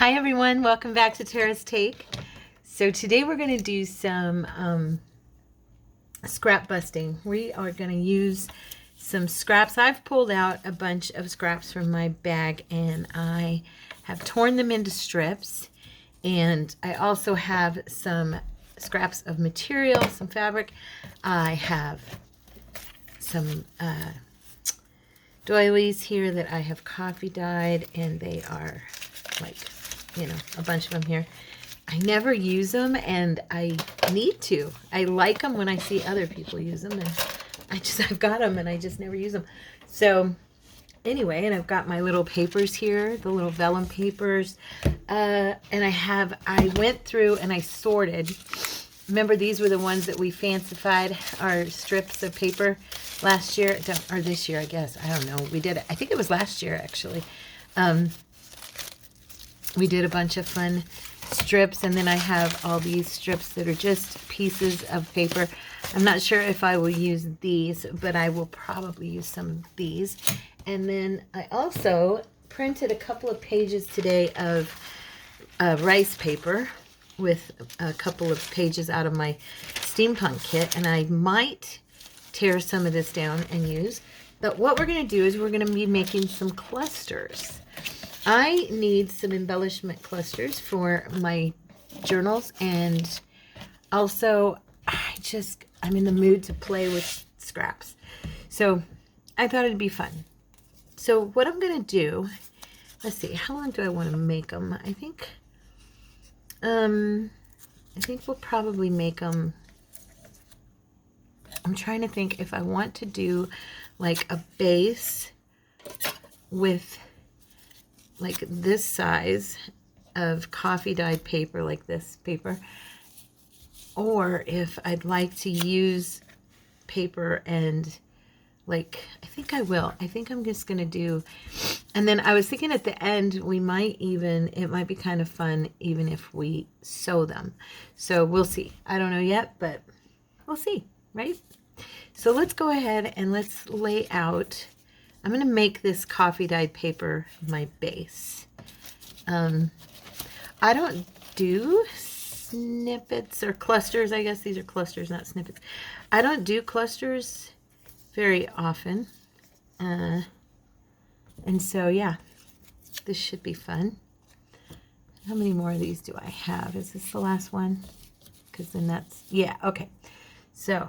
Hi everyone, welcome back to Tara's Take. So today we're going to do some scrap busting. We are going to use some scraps. I've pulled out a bunch of scraps from my bag and I have torn them into strips. And I also have some scraps of material, some fabric. I have some doilies here that I have coffee dyed, and they are like, a bunch of them here. I never use them, and I need to. I like them when I see other people use them, and I've got them, and I just never use them. So anyway, and I've got my little papers here, the little vellum papers, and I went through and I sorted. Remember, these were the ones that we fancified, our strips of paper last year, or this year, I guess. I don't know. We did it. I think it was last year, actually. We did a bunch of fun strips, and then I have all these strips that are just pieces of paper. I'm not sure if I will use these, but I will probably use some of these. And then I also printed a couple of pages today of rice paper with a couple of pages out of my steampunk kit, and I might tear some of this down and use. But what we're going to do is we're going to be making some clusters. I need some embellishment clusters for my journals, and also I'm in the mood to play with scraps. So I thought it'd be fun. So what I'm going to do, let's see, how long do I want to make them? I think we'll probably make them. I'm trying to think if I want to do like a base with like this size of coffee dyed paper, like this paper, or if I'd like to use paper and like, I think I will. I think I'm just going to do, and then I was thinking at the end, it might be kind of fun even if we sew them. So we'll see. I don't know yet, but we'll see, right? So let's go ahead and let's lay out. I'm going to make this coffee dyed paper my base. I don't do snippets or clusters. I guess these are clusters, not snippets. I don't do clusters very often. And so, yeah, this should be fun. How many more of these do I have? Is this the last one? Because then that's, yeah, okay. So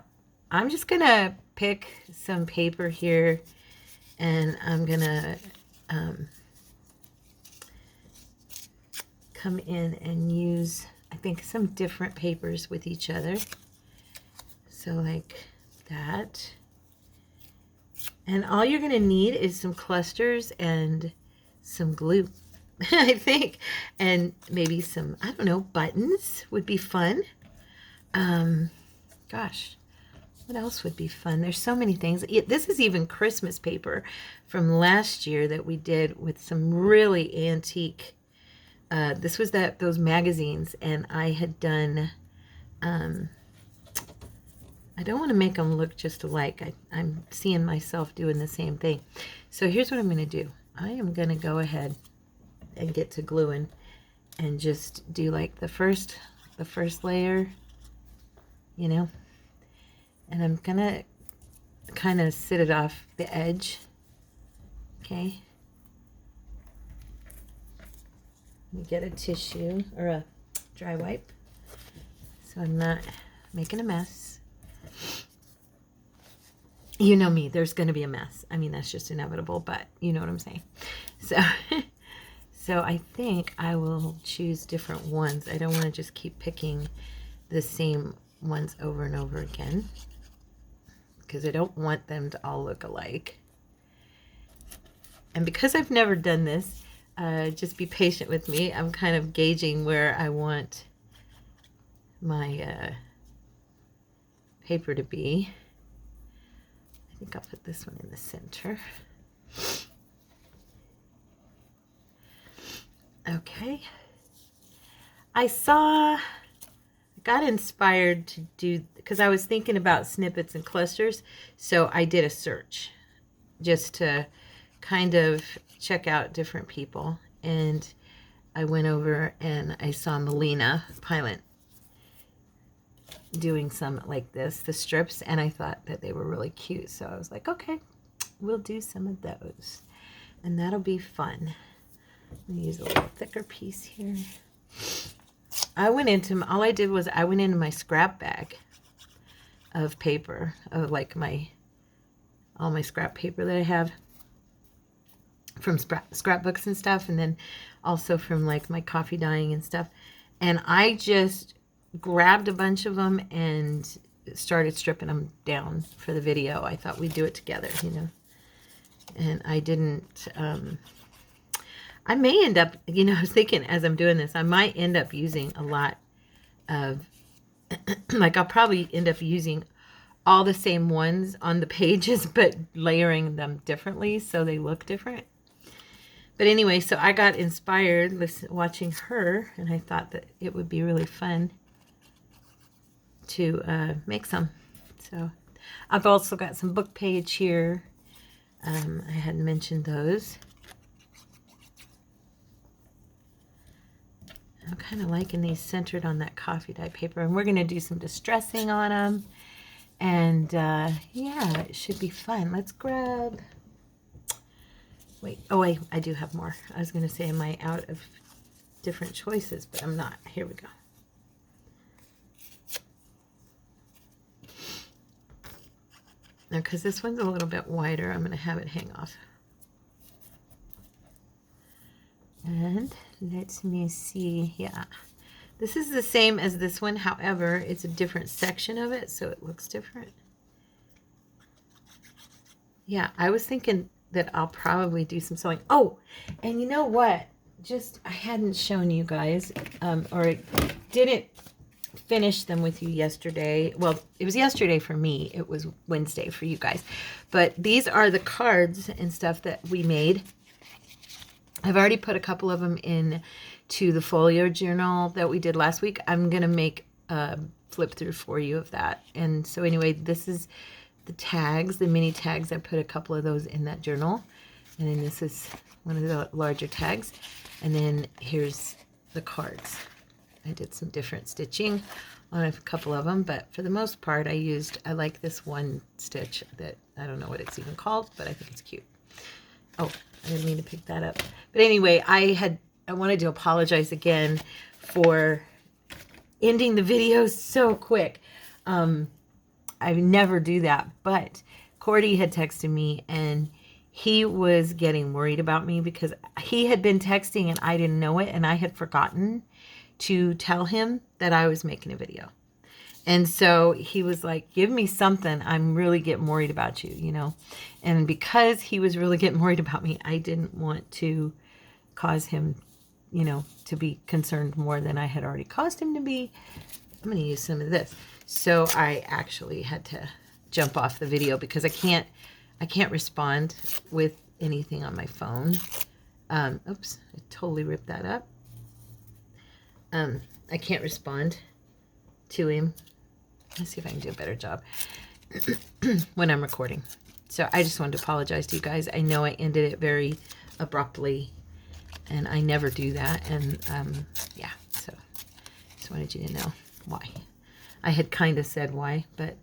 I'm just going to pick some paper here, and I'm going to come in and use, I think, some different papers with each other. So like that. And all you're going to need is some clusters and some glue, I think. And maybe some, I don't know, buttons would be fun. Gosh, what else would be fun? There's so many things. This is even Christmas paper from last year that we did with some really antique. This was those magazines, and I had done, I don't want to make them look just alike. I'm seeing myself doing the same thing. So here's what I'm going to do. I am going to go ahead and get to gluing and just do like the first layer, and I'm going to kind of sit it off the edge. Okay. Let me get a tissue or a dry wipe so I'm not making a mess. You know me, there's going to be a mess. I mean, that's just inevitable, but you know what I'm saying. So, so I think I will choose different ones. I don't want to just keep picking the same ones over and over again, because I don't want them to all look alike. And because I've never done this, just be patient with me. I'm kind of gauging where I want my paper to be. I think I'll put this one in the center. Okay. I got inspired to do, because I was thinking about snippets and clusters, so I did a search just to kind of check out different people. And I went over and I saw Melina Pilot doing some like this, the strips, and I thought that they were really cute. So I was like, okay, we'll do some of those. And that'll be fun. I'm gonna use a little thicker piece here. All I did was I went into my scrap bag of paper, of like all my scrap paper that I have from scrapbooks and stuff, and then also from like my coffee dyeing and stuff. And I just grabbed a bunch of them and started stripping them down for the video. I thought we'd do it together, you know. And I didn't, I may end up, you know, I was thinking as I'm doing this, I might end up using a lot of, like I'll probably end up using all the same ones on the pages, but layering them differently so they look different. But anyway, so I got inspired watching her, and I thought that it would be really fun to make some. So I've also got some book page here. I had mentioned those. I'm kind of liking these centered on that coffee dye paper, and we're going to do some distressing on them. And yeah, it should be fun. Let's grab... Wait, oh wait, I do have more. I was going to say, am I out of different choices? But I'm not. Here we go. Now, because this one's a little bit wider, I'm going to have it hang off. And let me see. Yeah, this is the same as this one. However, it's a different section of it, so it looks different. Yeah, I was thinking that I'll probably do some sewing. Oh, and you know what? I hadn't shown you guys, or didn't finish them with you yesterday. Well, it was yesterday for me. It was Wednesday for you guys. But these are the cards and stuff that we made. I've already put a couple of them in to the folio journal that we did last week. I'm going to make a flip through for you of that. And so anyway, this is the tags, the mini tags. I put a couple of those in that journal. And then this is one of the larger tags. And then here's the cards. I did some different stitching on a couple of them, but for the most part I like this one stitch that I don't know what it's even called, but I think it's cute. Oh, I didn't mean to pick that up. But anyway, I wanted to apologize again for ending the video so quick. I never do that, but Cordy had texted me and he was getting worried about me because he had been texting and I didn't know it, and I had forgotten to tell him that I was making a video. And so he was like, give me something. I'm really getting worried about you, you know. And because he was really getting worried about me, I didn't want to cause him, you know, to be concerned more than I had already caused him to be. I'm going to use some of this. So I actually had to jump off the video because I can't respond with anything on my phone. Oops, I totally ripped that up. I can't respond to him. Let's see if I can do a better job when I'm recording. So I just wanted to apologize to you guys. I know I ended it very abruptly, and I never do that. And yeah, so just wanted you to know why. I had kind of said why, but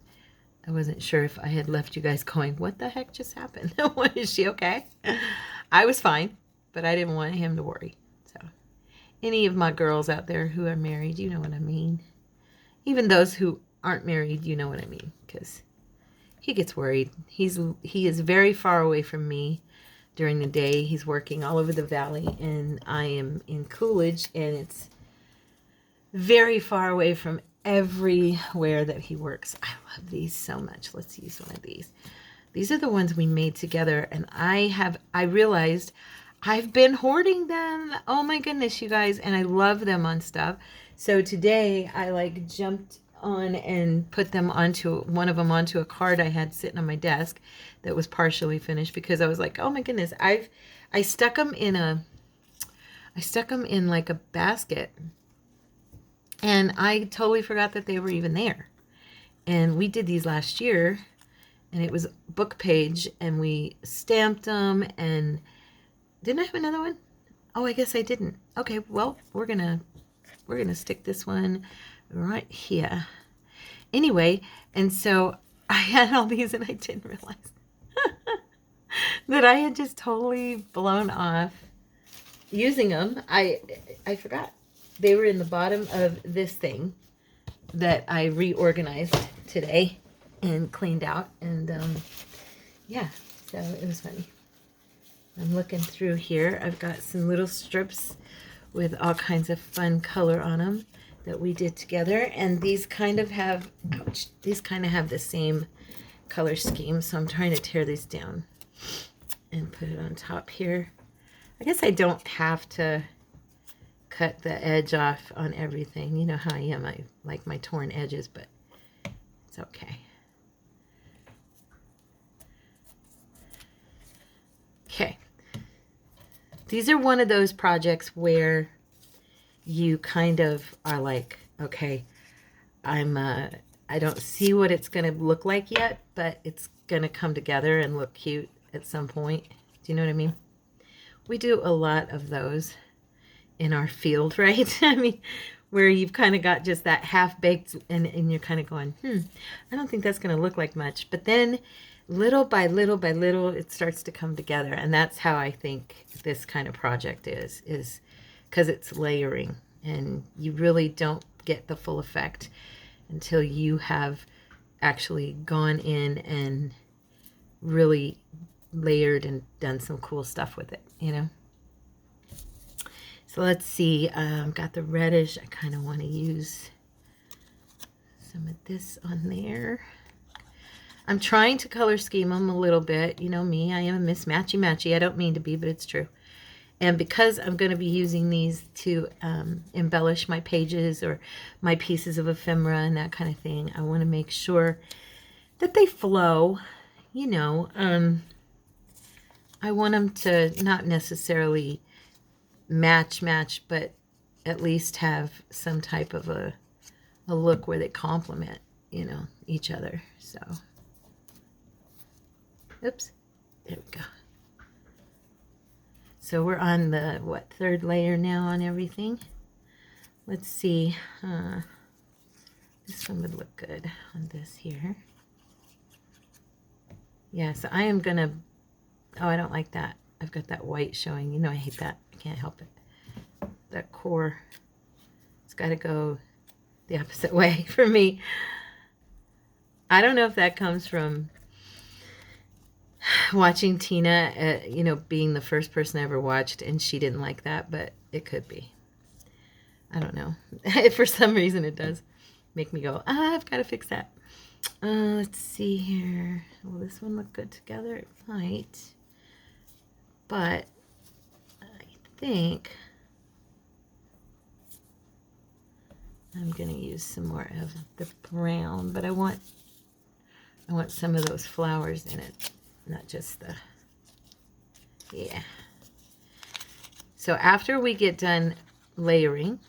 I wasn't sure if I had left you guys going, what the heck just happened? Is she okay? I was fine, but I didn't want him to worry. So any of my girls out there who are married, you know what I mean. Even those who aren't married, you know what I mean, because he gets worried. He is very far away from me during the day. He's working all over the valley, and I am in Coolidge, and it's very far away from everywhere that he works. I love these so much. Let's use one of these. These are the ones we made together, and I realized I've been hoarding them. Oh my goodness, you guys, and I love them on stuff. So today I like jumped on and put them onto one of them onto a card I had sitting on my desk that was partially finished, because I was like, oh my goodness, I stuck them in like a basket, and I totally forgot that they were even there. And we did these last year, and it was book page, and we stamped them. And didn't I have another one? Oh, I guess I didn't. Okay, well, we're gonna stick this one right here. Anyway, and so I had all these and I didn't realize that I had just totally blown off using them. I forgot. They were in the bottom of this thing that I reorganized today and cleaned out. And yeah, so it was funny. I'm looking through here. I've got some little strips with all kinds of fun color on them that we did together. And these kind of have, ouch, these kind of have the same color scheme. So I'm trying to tear these down and put it on top here. I guess I don't have to cut the edge off on everything. You know how I am. I like my torn edges, but it's okay. Okay. These are one of those projects where you kind of are like, okay, I don't see what it's going to look like yet, but it's going to come together and look cute at some point. Do you know what I mean? We do a lot of those in our field, right? I mean, where you've kind of got just that half-baked and you're kind of going, I don't think that's going to look like much. But then little by little by little, it starts to come together. And that's how I think this kind of project is because it's layering. And you really don't get the full effect until you have actually gone in and really layered and done some cool stuff with it, you know? So let's see, got the reddish. I kind of want to use some of this on there. I'm trying to color scheme them a little bit. You know me, I am a Miss Matchy Matchy. I don't mean to be, but it's true. And because I'm going to be using these to embellish my pages or my pieces of ephemera and that kind of thing, I want to make sure that they flow, you know. I want them to not necessarily match, but at least have some type of a look where they complement, you know, each other. So, oops, there we go. So we're on the, what, third layer now on everything. Let's see. This one would look good on this here. Yeah, so I am going to, oh, I don't like that. I've got that white showing. You know I hate that. I can't help it. That core, it's got to go the opposite way for me. I don't know if that comes from watching Tina, you know, being the first person I ever watched, and she didn't like that, but it could be. I don't know. For some reason, it does make me go, I've got to fix that. Let's see here. Will this one look good together? It might. But I think I'm going to use some more of the brown, but I want some of those flowers in it. Not just the, yeah. So after we get done layering,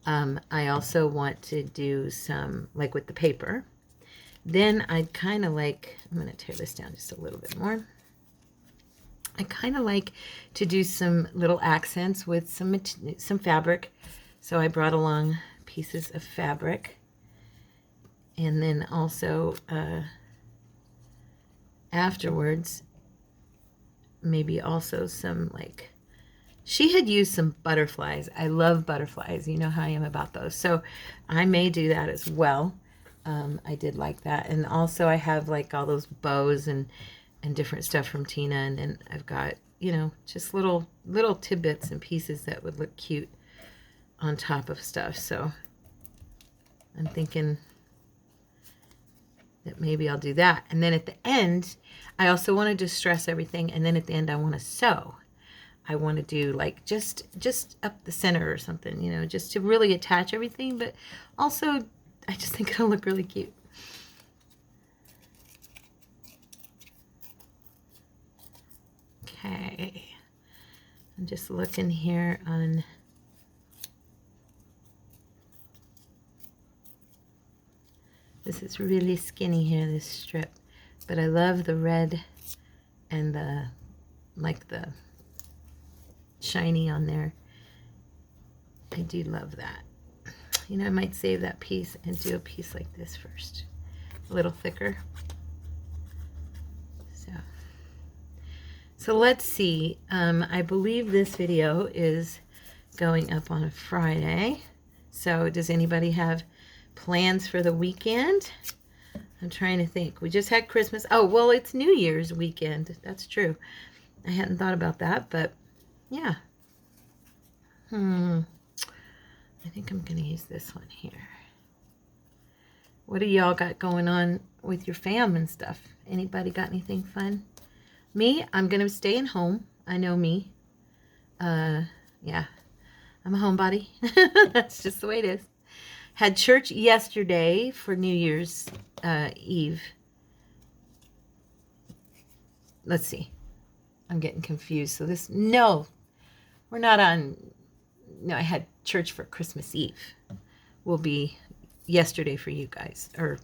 I also want to do some, like with the paper. Then I'd kind of like, I'm going to tear this down just a little bit more. I kind of like to do some little accents with some fabric. So I brought along pieces of fabric. And then also, afterwards, maybe also some, like, she had used some butterflies. I love butterflies. You know how I am about those. So I may do that as well. I did like that. And also I have like all those bows and different stuff from Tina. And then I've got, you know, just little tidbits and pieces that would look cute on top of stuff. So I'm thinking that maybe I'll do that. And then at the end, I also want to distress everything. And then at the end, I want to sew. I want to do like just up the center or something, you know, just to really attach everything. But also, I just think it'll look really cute. Okay. I'm just looking here on... This is really skinny here, this strip. But I love the red and the, like the shiny on there. I do love that. You know, I might save that piece and do a piece like this first. A little thicker. So let's see. I believe this video is going up on a Friday. So does anybody have plans for the weekend? I'm trying to think. We just had Christmas. Oh, well, it's New Year's weekend. That's true. I hadn't thought about that, but yeah. I think I'm going to use this one here. What do y'all got going on with your fam and stuff? Anybody got anything fun? Me, I'm going to stay at home. I know me. Yeah, I'm a homebody. That's just the way it is. Had church yesterday for New Year's Eve. Let's see. I'm getting confused. So this, no, we're not on, no, I had church for Christmas Eve. Will be yesterday for you guys, or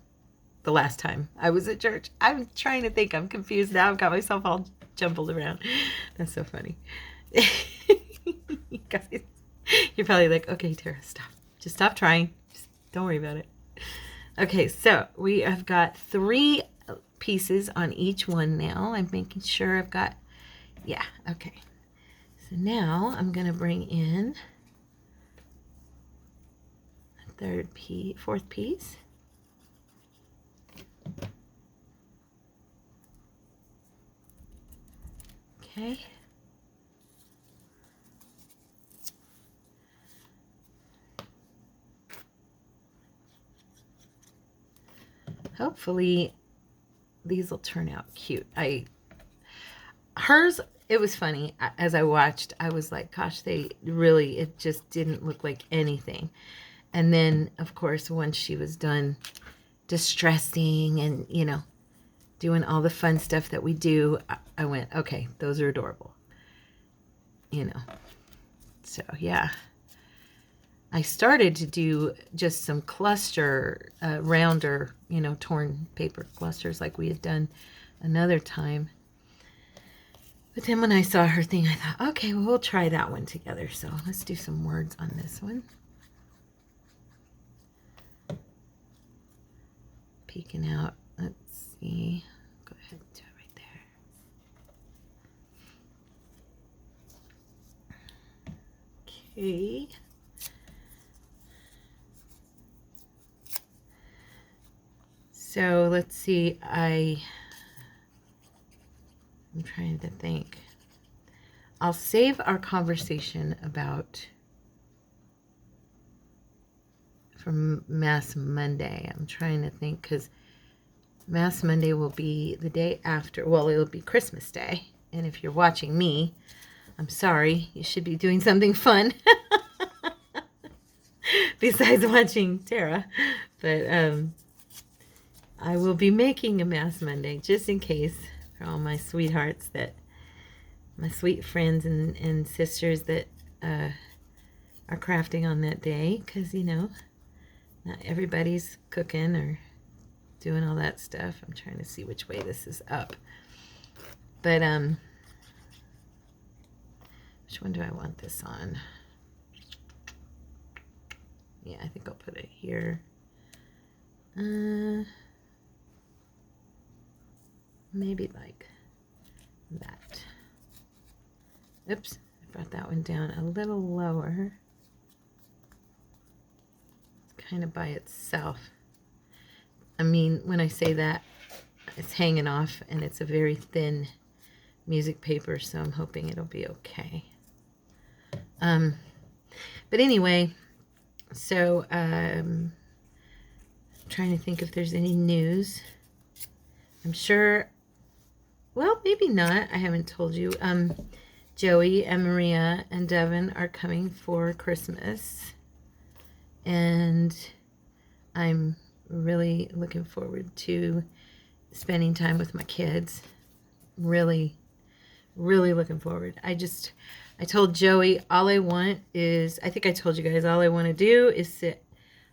the last time I was at church. I'm trying to think. I'm confused now. I've got myself all jumbled around. That's so funny. You guys, you're probably like, okay, Tara, stop. Just stop trying. Just don't worry about it. Okay, so we have got 3 pieces on each one now. I'm making sure I've got, yeah, okay. So now I'm going to bring in a 4th piece. Okay. Hopefully these will turn out cute. Hers, it was funny. As I watched, I was like, gosh, it just didn't look like anything. And then, of course, once she was done distressing and, you know, doing all the fun stuff that we do, I went, okay, those are adorable. You know. So, yeah. I started to do just some cluster, rounder, you know, torn paper clusters like we had done another time. But then when I saw her thing, I thought, okay, well, we'll try that one together. So let's do some words on this one. Peeking out. Let's see. Go ahead and do it right there. Okay. So let's see. I'm trying to think. I'll save our conversation about from Mass Monday. I'm trying to think because Mass Monday will be the day after. Well, it'll be Christmas Day. And if you're watching me, I'm sorry. You should be doing something fun besides watching Tara. But I will be making a Mass Monday just in case for all my sweethearts, that my sweet friends and sisters that are crafting on that day, because, you know, not everybody's cooking or doing all that stuff. I'm trying to see which way this is up. But, which one do I want this on? Yeah, I think I'll put it here. Maybe like that. Oops, I brought that one down a little lower. It's kind of by itself. I mean, when I say that, it's hanging off and it's a very thin music paper, so I'm hoping it'll be okay. But anyway, so I'm trying to think if there's any news. I'm sure, well, maybe not. I haven't told you. Joey and Maria and Devin are coming for Christmas. And I'm really looking forward to spending time with my kids. Really, really looking forward. I told Joey all I want is, I think I told you guys, all I want to do is sit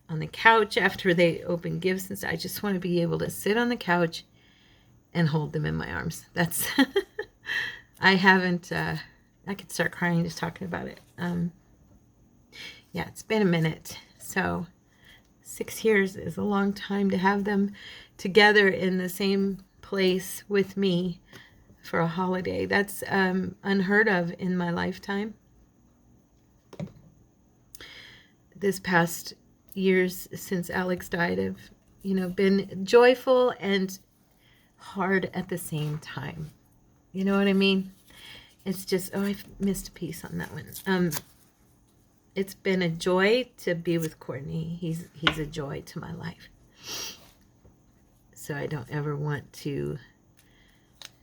on the couch after they open gifts and stuff. I just want to be able to sit on the couch and hold them in my arms. That's, I haven't I could start crying just talking about it. Yeah, it's been a minute. So 6 years is a long time to have them together in the same place with me for a holiday. That's unheard of in my lifetime. This past years since Alex died have, been joyful and hard at the same time. You know what I mean? It's just, oh, I missed a piece on that one. It's been a joy to be with Courtney. He's a joy to my life. So I don't ever want to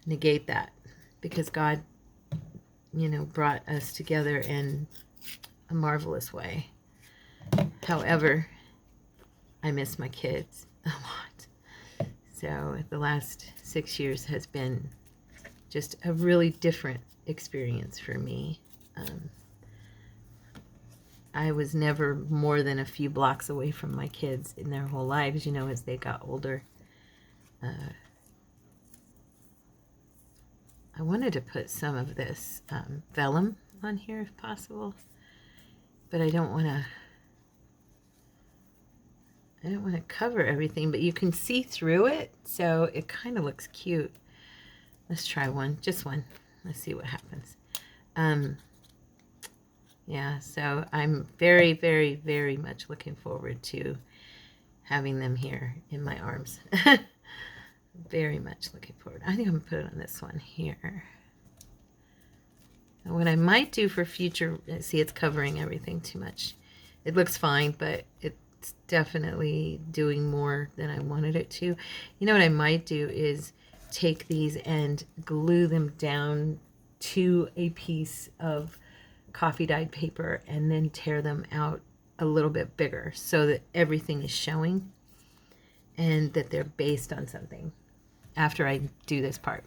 negate that, because God, brought us together in a marvelous way. However, I miss my kids a lot. So the last 6 years has been just a really different experience for me. I was never more than a few blocks away from my kids in their whole lives, as they got older. I wanted to put some of this vellum on here if possible, but I don't want to cover everything, but you can see through it, so it kind of looks cute. Let's try one, just one. Let's see what happens. Yeah, so I'm very, very, very much looking forward to having them here in my arms. Very much looking forward. I think I'm going to put it on this one here. And what I might do for future, see, it's covering everything too much. It looks fine, but it's definitely doing more than I wanted it to. You know what I might do is take these and glue them down to a piece of coffee dyed paper and then tear them out a little bit bigger so that everything is showing and that they're based on something after I do this part.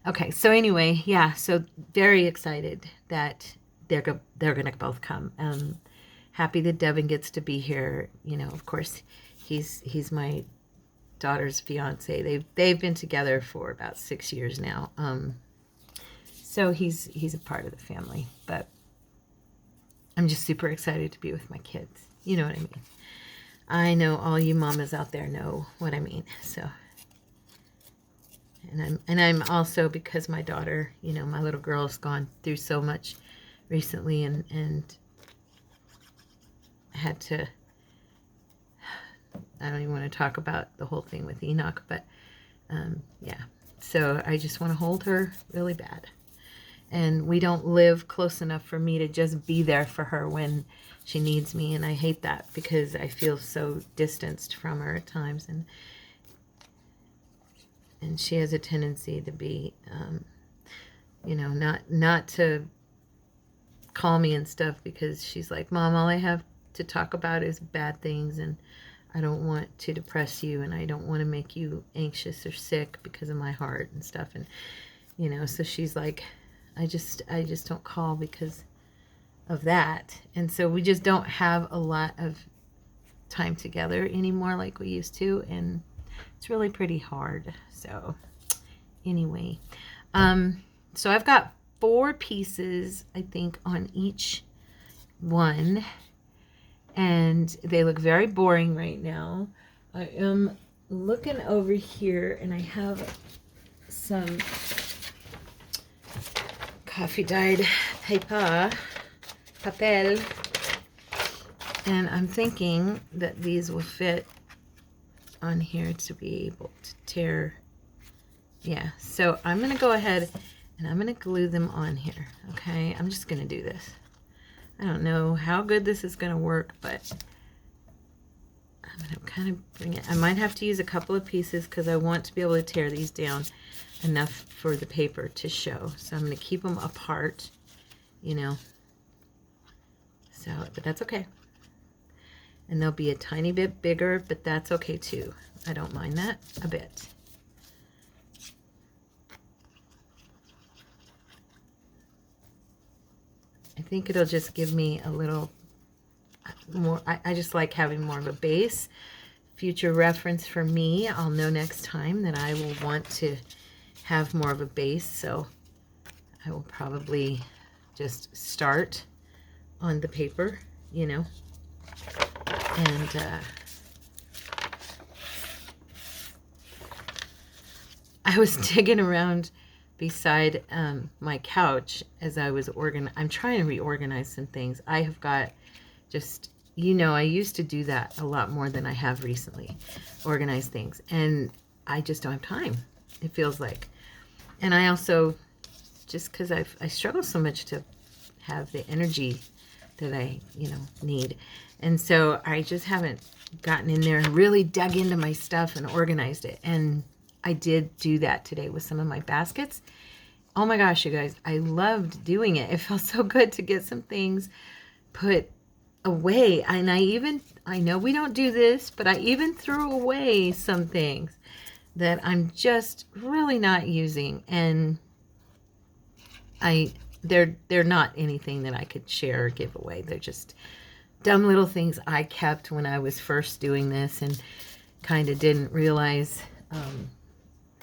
Okay, so anyway, yeah, so very excited that they're gonna both come. Happy that Devin gets to be here. Of course, he's my daughter's fiance. They've been together for about 6 years now. So he's a part of the family, but I'm just super excited to be with my kids. You know what I mean? I know all you mamas out there know what I mean. So, and I'm also, because my daughter, my little girl's gone through so much recently, and had to, I don't even want to talk about the whole thing with Enoch, but yeah. So I just want to hold her really bad. And we don't live close enough for me to just be there for her when she needs me. And I hate that, because I feel so distanced from her at times. And she has a tendency to be, not to call me and stuff, because she's like, Mom, all I have to talk about is bad things, and I don't want to depress you, and I don't want to make you anxious or sick because of my heart and stuff. And, so she's like, I just don't call because of that. And so we just don't have a lot of time together anymore like we used to, and it's really pretty hard. So anyway, so I've got 4 pieces, I think, on each one, and they look very boring right now. I am looking over here, and I have some coffee dyed papel, and I'm thinking that these will fit on here to be able to tear. Yeah, so I'm going to go ahead and I'm going to glue them on here. Okay, I'm just going to do this. I don't know how good this is going to work, but I'm going to kind of bring it. I might have to use a couple of pieces because I want to be able to tear these down enough for the paper to show. So I'm going to keep them apart, so, but that's okay. And they'll be a tiny bit bigger, but that's okay too. I don't mind that a bit. I think it'll just give me a little more. I just like having more of a base. Future reference for me, I'll know next time that I will want to have more of a base, so I will probably just start on the paper, you know. And I was digging around beside my couch as I was I'm trying to reorganize some things. I have got just, you know, I used to do that a lot more than I have recently, organize things. And I just don't have time, it feels like. And I also, just because I struggle so much to have the energy that I, you know, need. And so I just haven't gotten in there and really dug into my stuff and organized it. And I did do that today with some of my baskets. Oh my gosh, you guys, I loved doing it. It felt so good to get some things put away. And I know we don't do this, but I even threw away some things that I'm just really not using. And they're not anything that I could share or give away. They're just dumb little things I kept when I was first doing this and kind of didn't realize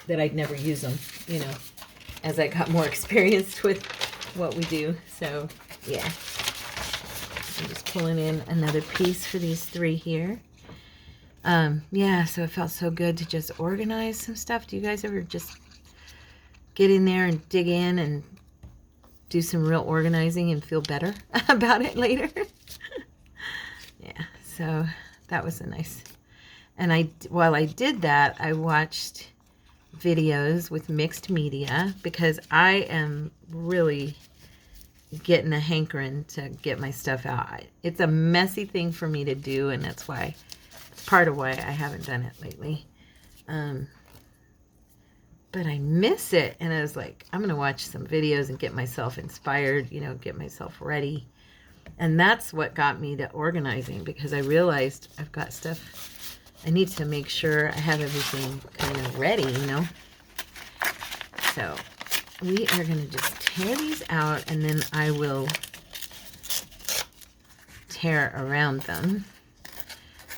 that I'd never use them, you know, as I got more experienced with what we do. So yeah, I'm just pulling in another piece for these 3 here. Yeah, so it felt so good to just organize some stuff. Do you guys ever just get in there and dig in and do some real organizing and feel better about it later? Yeah, so that was a nice. And while I did that, I watched videos with mixed media because I am really getting a hankering to get my stuff out. It's a messy thing for me to do, and that's why, part of why I haven't done it lately. But I miss it, and I was like, I'm gonna watch some videos and get myself inspired, you know, get myself ready. And that's what got me to organizing, because I realized I've got stuff I need to make sure I have everything kind of ready, you know. So we are going to just tear these out, and then I will tear around them.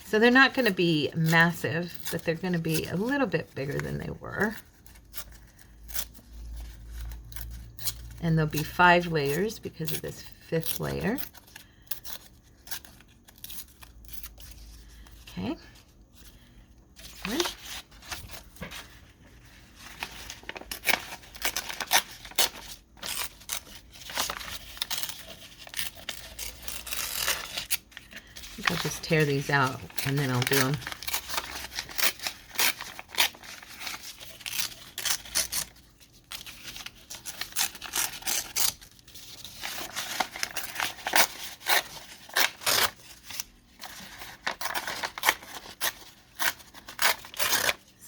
So they're not going to be massive, but they're going to be a little bit bigger than they were. And there'll be 5 layers because of this 5th layer. Okay. One. I think I'll just tear these out and then I'll do them.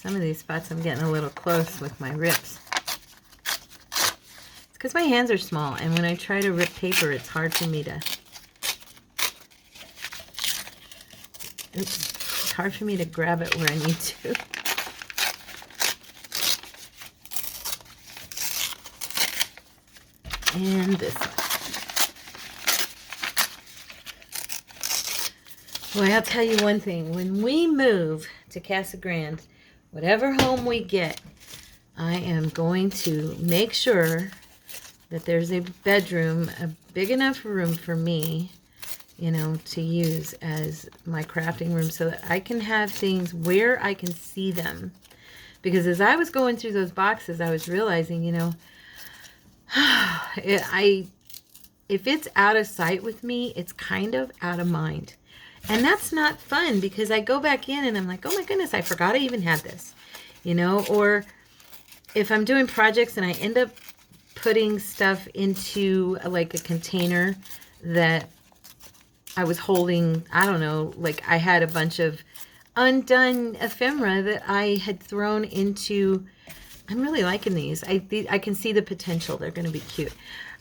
Some of these spots I'm getting a little close with my rips. It's because my hands are small, and when I try to rip paper, it's hard for me to... It's hard for me to grab it where I need to. And this one. Well, I'll tell you one thing. When we move to Casa Grande, whatever home we get, I am going to make sure that there's a bedroom, a big enough room for me, you know, to use as my crafting room so that I can have things where I can see them. Because as I was going through those boxes, I was realizing, you know, if it's out of sight with me, it's kind of out of mind. And that's not fun, because I go back in and I'm like, oh my goodness, I forgot I even had this, you know. Or if I'm doing projects and I end up putting stuff into like a container that I was holding, I don't know, like I had a bunch of undone ephemera that I had thrown into. I'm really liking these. I can see the potential. They're going to be cute.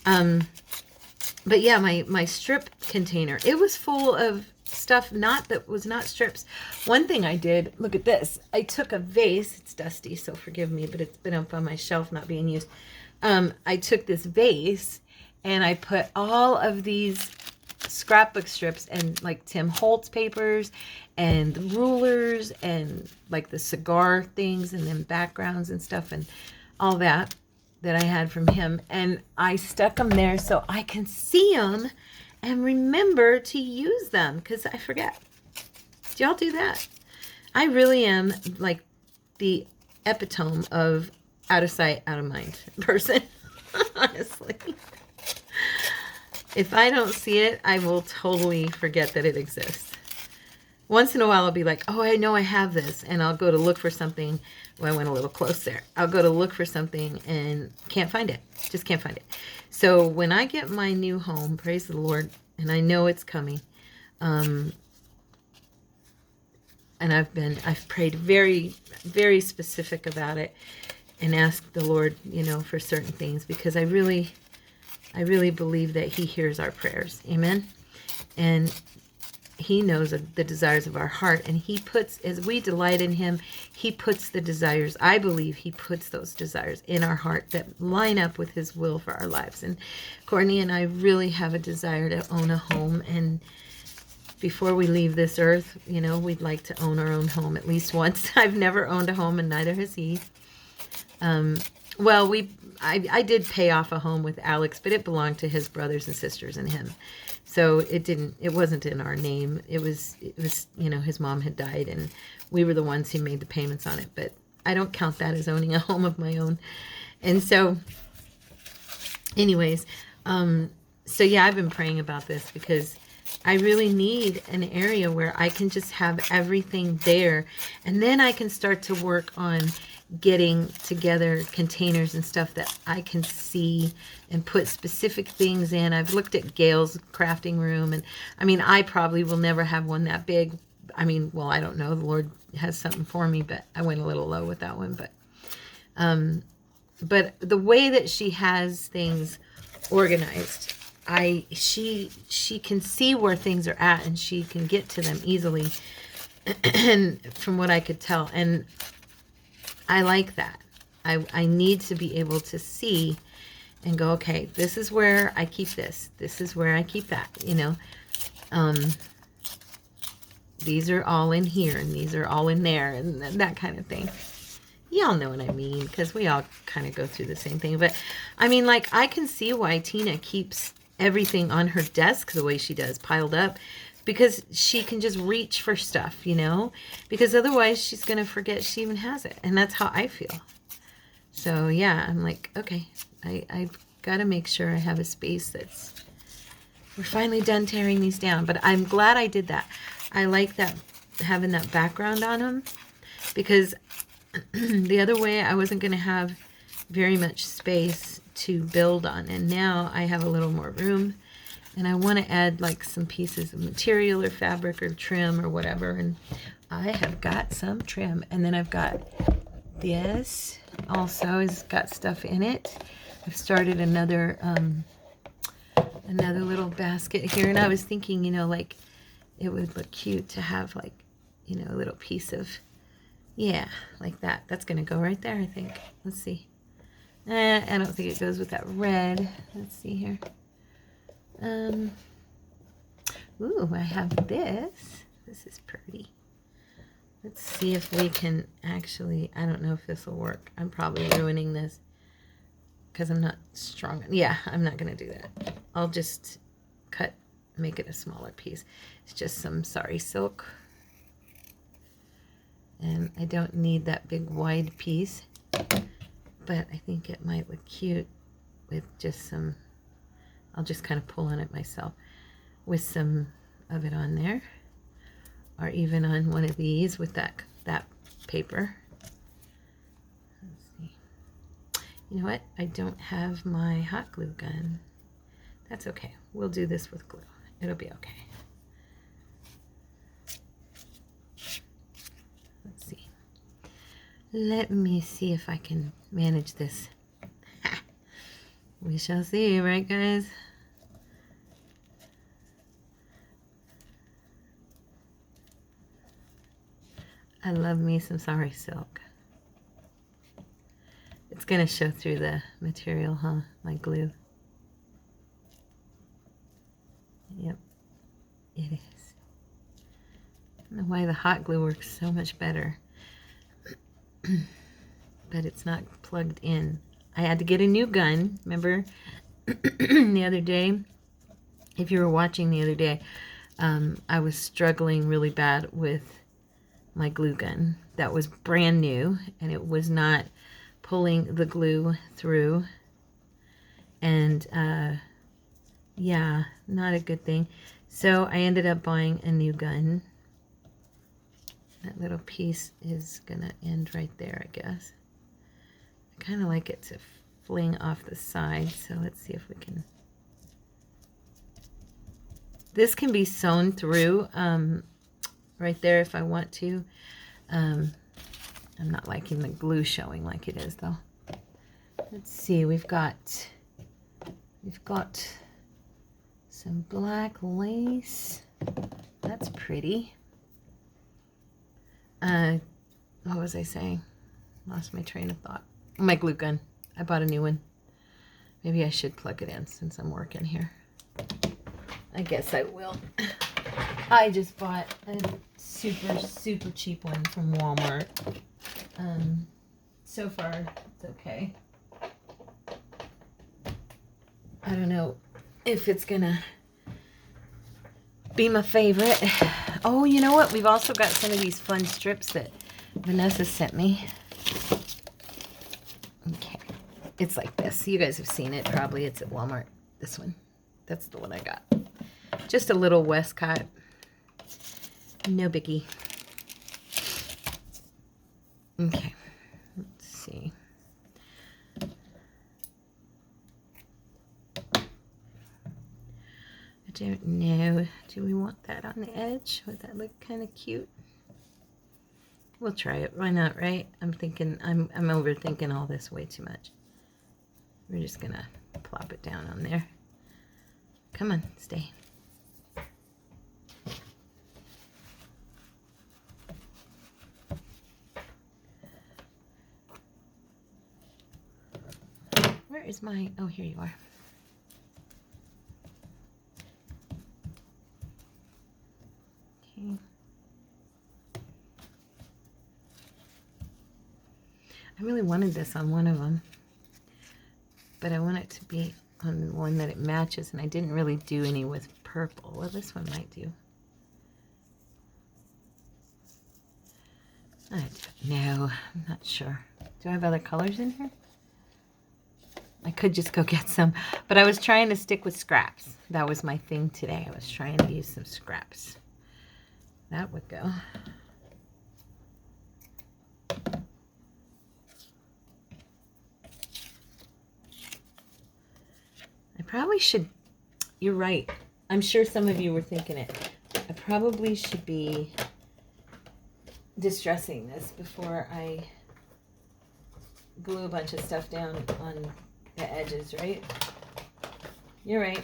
But yeah, my strip container, it was full of stuff that was not strips. One thing I did, look at this. I took a vase. It's dusty, so forgive me, but it's been up on my shelf not being used. I took this vase and I put all of these scrapbook strips and like Tim Holtz papers and rulers and like the cigar things and then backgrounds and stuff and all that. that I had from him, and I stuck them there so I can see them and remember to use them, because I forget. Do y'all do that? I really am like the epitome of out of sight, out of mind person, honestly. If I don't see it, I will totally forget that it exists. Once in a while, I'll be like, oh, I know I have this. And I'll go to look for something. Well, I went a little close there. I'll go to look for something and can't find it. Just can't find it. So when I get my new home, praise the Lord, and I know it's coming, and I've prayed very, very specific about it and asked the Lord, you know, for certain things, because I really believe that he hears our prayers. Amen. And he knows the desires of our heart, and he puts, as we delight in him, he puts the desires, I believe he puts those desires in our heart that line up with his will for our lives. And Courtney and I really have a desire to own a home, and before we leave this earth, you know, we'd like to own our own home at least once. I've never owned a home, and neither has he. Well, I did pay off a home with Alex, but it belonged to his brothers and sisters and him. So it wasn't in our name. It was, you know, his mom had died and we were the ones who made the payments on it, but I don't count that as owning a home of my own. And so anyways, so yeah, I've been praying about this because I really need an area where I can just have everything there, and then I can start to work on getting together containers and stuff that I can see and put specific things in. I've looked at Gail's crafting room, and I mean, I probably will never have one that big. I mean, well, I don't know. The Lord has something for me, but I went a little low with that one. But the way that she has things organized, she can see where things are at, and she can get to them easily. And from what I could tell, and I like that. I need to be able to see and go, okay, this is where I keep this. This is where I keep that, you know. These are all in here, and these are all in there, and that kind of thing. Y'all know what I mean, because we all kind of go through the same thing. But, I mean, like, I can see why Tina keeps everything on her desk the way she does, piled up, because she can just reach for stuff, you know, because otherwise she's going to forget she even has it. And that's how I feel. So yeah, I'm like, okay, I've got to make sure I have a space we're finally done tearing these down. But I'm glad I did that. I like that, having that background on them, because the other way I wasn't going to have very much space to build on. And now I have a little more room. And I want to add like some pieces of material or fabric or trim or whatever. And I have got some trim. And then I've got this also has got stuff in it. I've started another little basket here. And I was thinking, you know, like it would look cute to have like, you know, a little piece of, yeah, like that. That's going to go right there, I think. Let's see. I don't think it goes with that red. Let's see here. Ooh, I have this. This is pretty. Let's see if we can actually, I don't know if this will work. I'm probably ruining this because I'm not strong. Yeah, I'm not going to do that. I'll just make it a smaller piece. It's just some sari silk. And I don't need that big wide piece, but I think it might look cute with just some, I'll just kind of pull on it myself with some of it on there, or even on one of these with that paper. Let's see. You know what? I don't have my hot glue gun. That's okay. We'll do this with glue. It'll be okay. Let's see. Let me see if I can manage this. We shall see, right, guys? I love me some sari silk. It's going to show through the material, huh? My glue. Yep, it is. I don't know why the hot glue works so much better. But it's not plugged in. I had to get a new gun. Remember the other day? If you were watching the other day, I was struggling really bad with my glue gun. That was brand new, and it was not pulling the glue through. And yeah, not a good thing. So I ended up buying a new gun. That little piece is gonna end right there, I guess. I kind of like it to fling off the side, so let's see if we can. This can be sewn through right there if I want to. I'm not liking the glue showing like it is though. Let's see, we've got some black lace. That's pretty. What was I saying? Lost my train of thought. My glue gun. I bought a new one. Maybe I should plug it in since I'm working here. I guess I will. I just bought a super cheap one from Walmart. So far, it's okay. I don't know if it's gonna be my favorite. Oh, you know what? We've also got some of these fun strips that Vanessa sent me. Okay. It's like this. You guys have seen it probably. It's at Walmart. This one. That's the one I got. Just a little Westcott. No biggie. Okay. Let's see. I don't know. Do we want that on the edge? Would that look kind of cute? We'll try it. Why not, right? I'm overthinking all this way too much. We're just gonna plop it down on there. Come on, stay. Where is my, oh, here you are. Okay. I really wanted this on one of them, but I want it to be on one that it matches, and I didn't really do any with purple. Well, this one might do. I don't know. I'm not sure. Do I have other colors in here? I could just go get some, but I was trying to stick with scraps. That was my thing today. I was trying to use some scraps. That would go. I probably should, you're right. I'm sure some of you were thinking it. I probably should be distressing this before I glue a bunch of stuff down on the edges, right? You're right.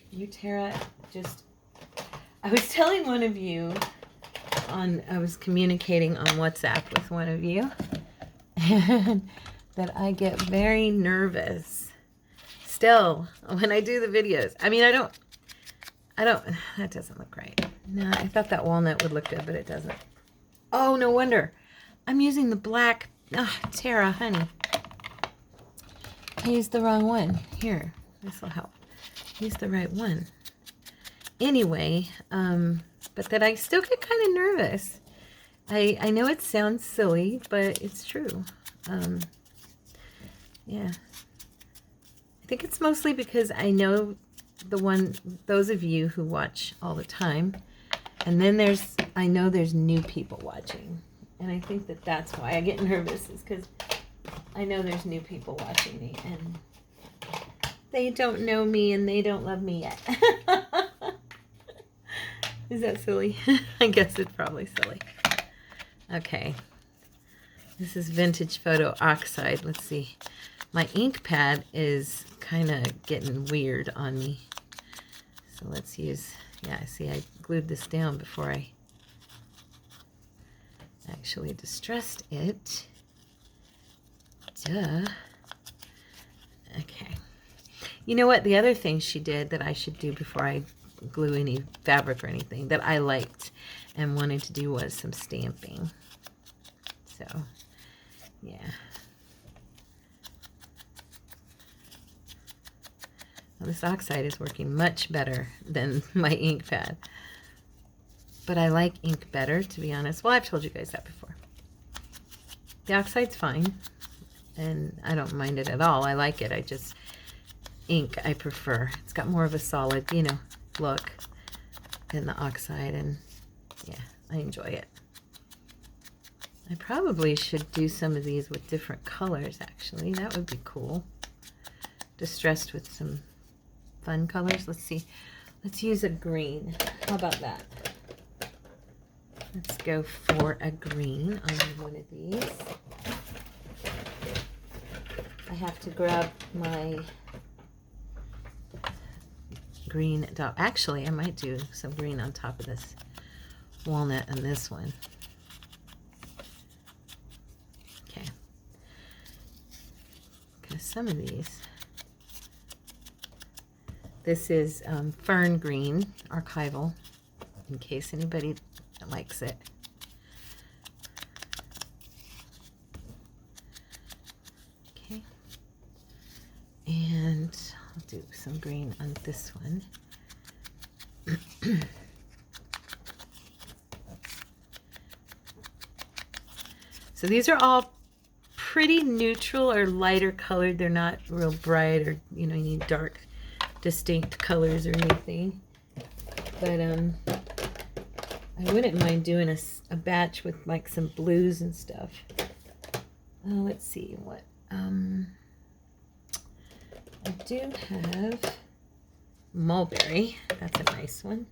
You, Tara, just... I was telling one of you I was communicating on WhatsApp with one of you, and that I get very nervous still when I do the videos. I mean, I don't, that doesn't look right. No, I thought that walnut would look good, but it doesn't. Oh, no wonder. I'm using the black, Tara, honey. I used the wrong one. Here, this will help. Use the right one. Anyway, but that I still get kind of nervous. I know it sounds silly, but it's true. Yeah. I think it's mostly because I know those of you who watch all the time, and then I know there's new people watching, and I think that's why I get nervous, is because I know there's new people watching me, and they don't know me, and they don't love me yet. Is that silly? I guess it's probably silly. Okay. This is Vintage Photo Oxide. Let's see. My ink pad is kind of getting weird on me. So let's use, yeah, see, I glued this down before I actually distressed it. Duh. Okay. You know what? The other thing she did that I should do before I glue any fabric or anything that I liked and wanted to do was some stamping. So, yeah. This oxide is working much better than my ink pad. But I like ink better, to be honest. Well, I've told you guys that before. The oxide's fine, and I don't mind it at all. I like it. I just, ink I prefer. It's got more of a solid, you know, look than the oxide, and yeah, I enjoy it. I probably should do some of these with different colors, actually. That would be cool. Distressed with some fun colors. Let's see. Let's use a green. How about that? Let's go for a green on one of these. I have to grab my green dot. Actually, I might do some green on top of this walnut and this one. Okay. Because some of these. This is fern green, archival, in case anybody likes it. Okay. And I'll do some green on this one. So these are all pretty neutral or lighter colored. They're not real bright or, you know, you need dark, distinct colors or anything. But I wouldn't mind doing a batch with like some blues and stuff. Let's see what I do have. Mulberry, that's a nice one.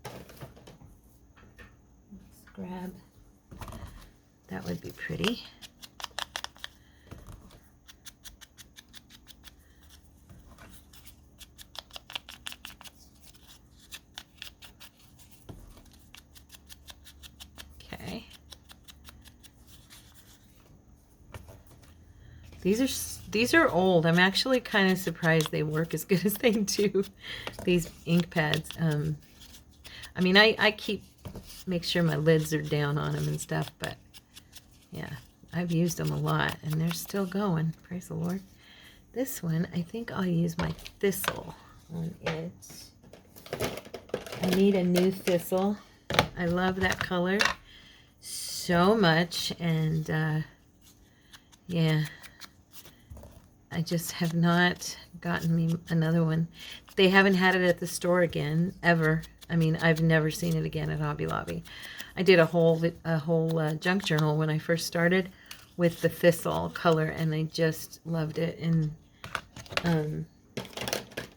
Let's grab, that would be pretty. These are old. I'm actually kind of surprised they work as good as they do. These ink pads. I mean, I make sure my lids are down on them and stuff, but yeah, I've used them a lot and they're still going. Praise the Lord. This one, I think I'll use my thistle on it. I need a new thistle. I love that color so much, and yeah. I just have not gotten me another one. They haven't had it at the store again, ever. I mean, I've never seen it again at Hobby Lobby. I did a whole junk journal when I first started with the thistle color, and I just loved it. And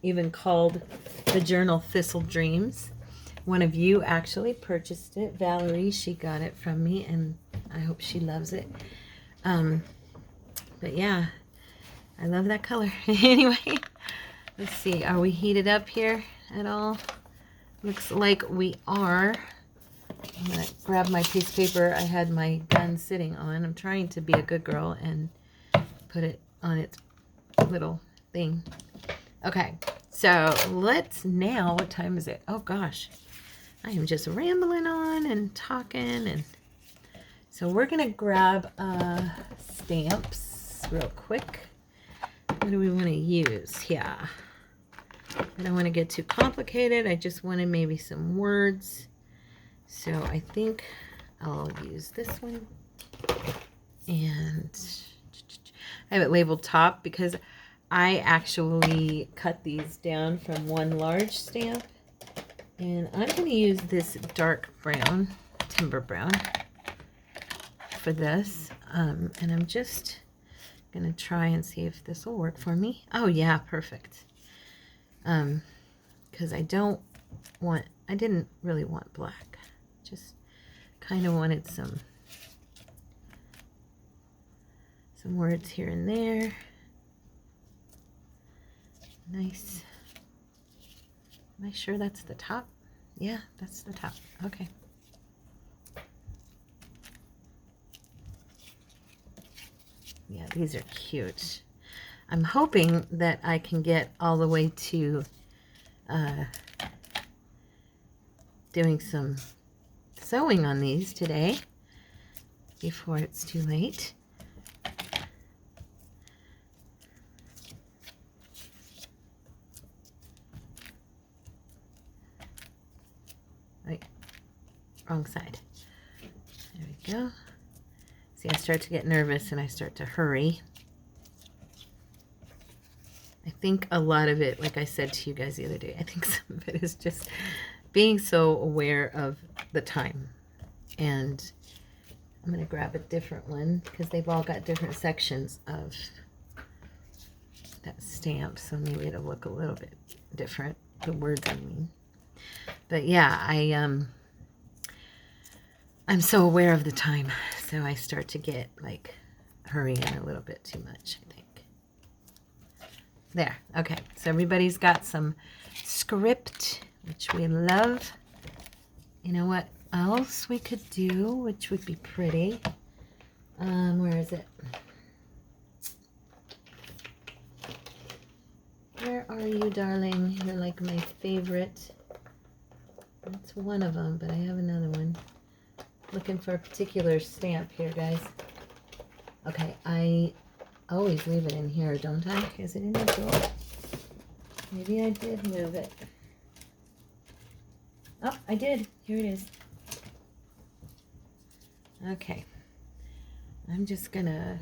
even called the journal Thistle Dreams. One of you actually purchased it. Valerie, she got it from me, and I hope she loves it. But yeah. I love that color. Anyway, let's see. Are we heated up here at all? Looks like we are. I'm going to grab my piece of paper I had my gun sitting on. I'm trying to be a good girl and put it on its little thing. Okay, so let's now, what time is it? Oh gosh, I am just rambling on and talking. And so we're going to grab stamps real quick. What do we want to use? Yeah. I don't want to get too complicated. I just wanted maybe some words. So I think I'll use this one. And I have it labeled top because I actually cut these down from one large stamp. And I'm going to use this dark brown, timber brown, for this. And I'm just gonna try and see if this will work for me. Oh yeah, perfect. Because I didn't really want black, just kind of wanted some words here and there. Nice. Am I sure that's the top? Yeah, that's the top. Okay. Yeah, these are cute. I'm hoping that I can get all the way to doing some sewing on these today before it's too late. Wait, wrong side. There we go. See, I start to get nervous and I start to hurry. I think a lot of it, like I said to you guys the other day, I think some of it is just being so aware of the time. And I'm going to grab a different one because they've all got different sections of that stamp. So maybe it'll look a little bit different, the words I mean. But yeah, I'm so aware of the time. So I start to get like hurrying a little bit too much, I think. There. Okay. So everybody's got some script, which we love. You know what else we could do, which would be pretty? Where is it? Where are you, darling? You're like my favorite. That's one of them, but I have another one. Looking for a particular stamp here, guys. Okay, I always leave it in here, don't I? Is it in the drawer? Maybe I did move it. Oh, I did. Here it is. Okay. I'm just gonna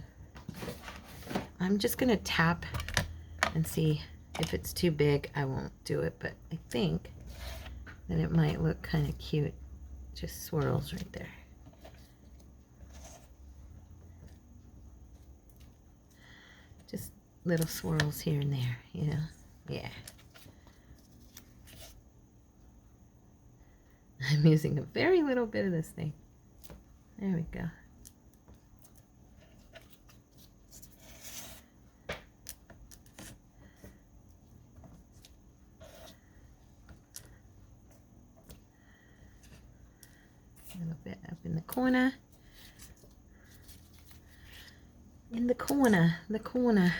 tap and see if it's too big. I won't do it, but I think that it might look kind of cute. Just swirls right there. Just little swirls here and there, you know? Yeah. I'm using a very little bit of this thing. There we go. A little bit up in the corner. In the corner, the corner.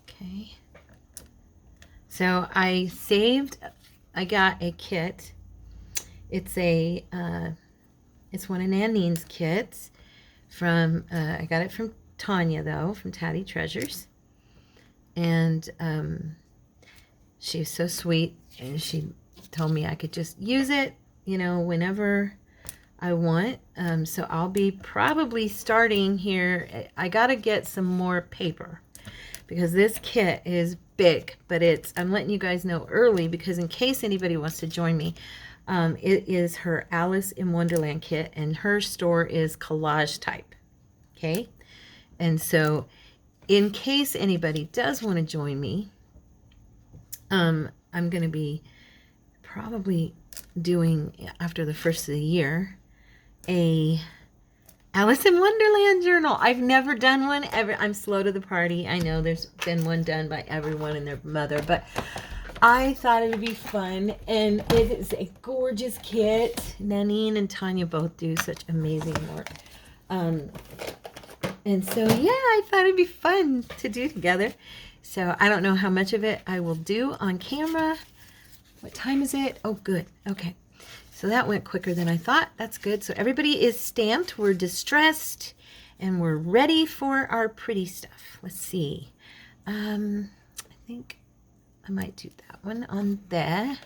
Okay. So I got a kit. It's it's one of Nanine's kits from, I got it from Tanya though, from Tatty Treasures. And she's so sweet, and she told me I could just use it, you know, whenever I want. So I'll be probably starting here. I gotta get some more paper because this kit is big, but I'm letting you guys know early because in case anybody wants to join me, it is her Alice in Wonderland kit, and her store is Collage Type. Okay, and so in case anybody does want to join me, I'm going to be probably doing, after the first of the year, a Alice in Wonderland journal. I've never done one ever. I'm slow to the party. I know there's been one done by everyone and their mother, but I thought it would be fun, and it is a gorgeous kit. Nanine and Tanya both do such amazing work. And so, yeah, I thought it'd be fun to do together. So I don't know how much of it I will do on camera. What time is it? Oh, good. Okay. So that went quicker than I thought. That's good. So everybody is stamped. We're distressed, and we're ready for our pretty stuff. Let's see. I think I might do that one on there.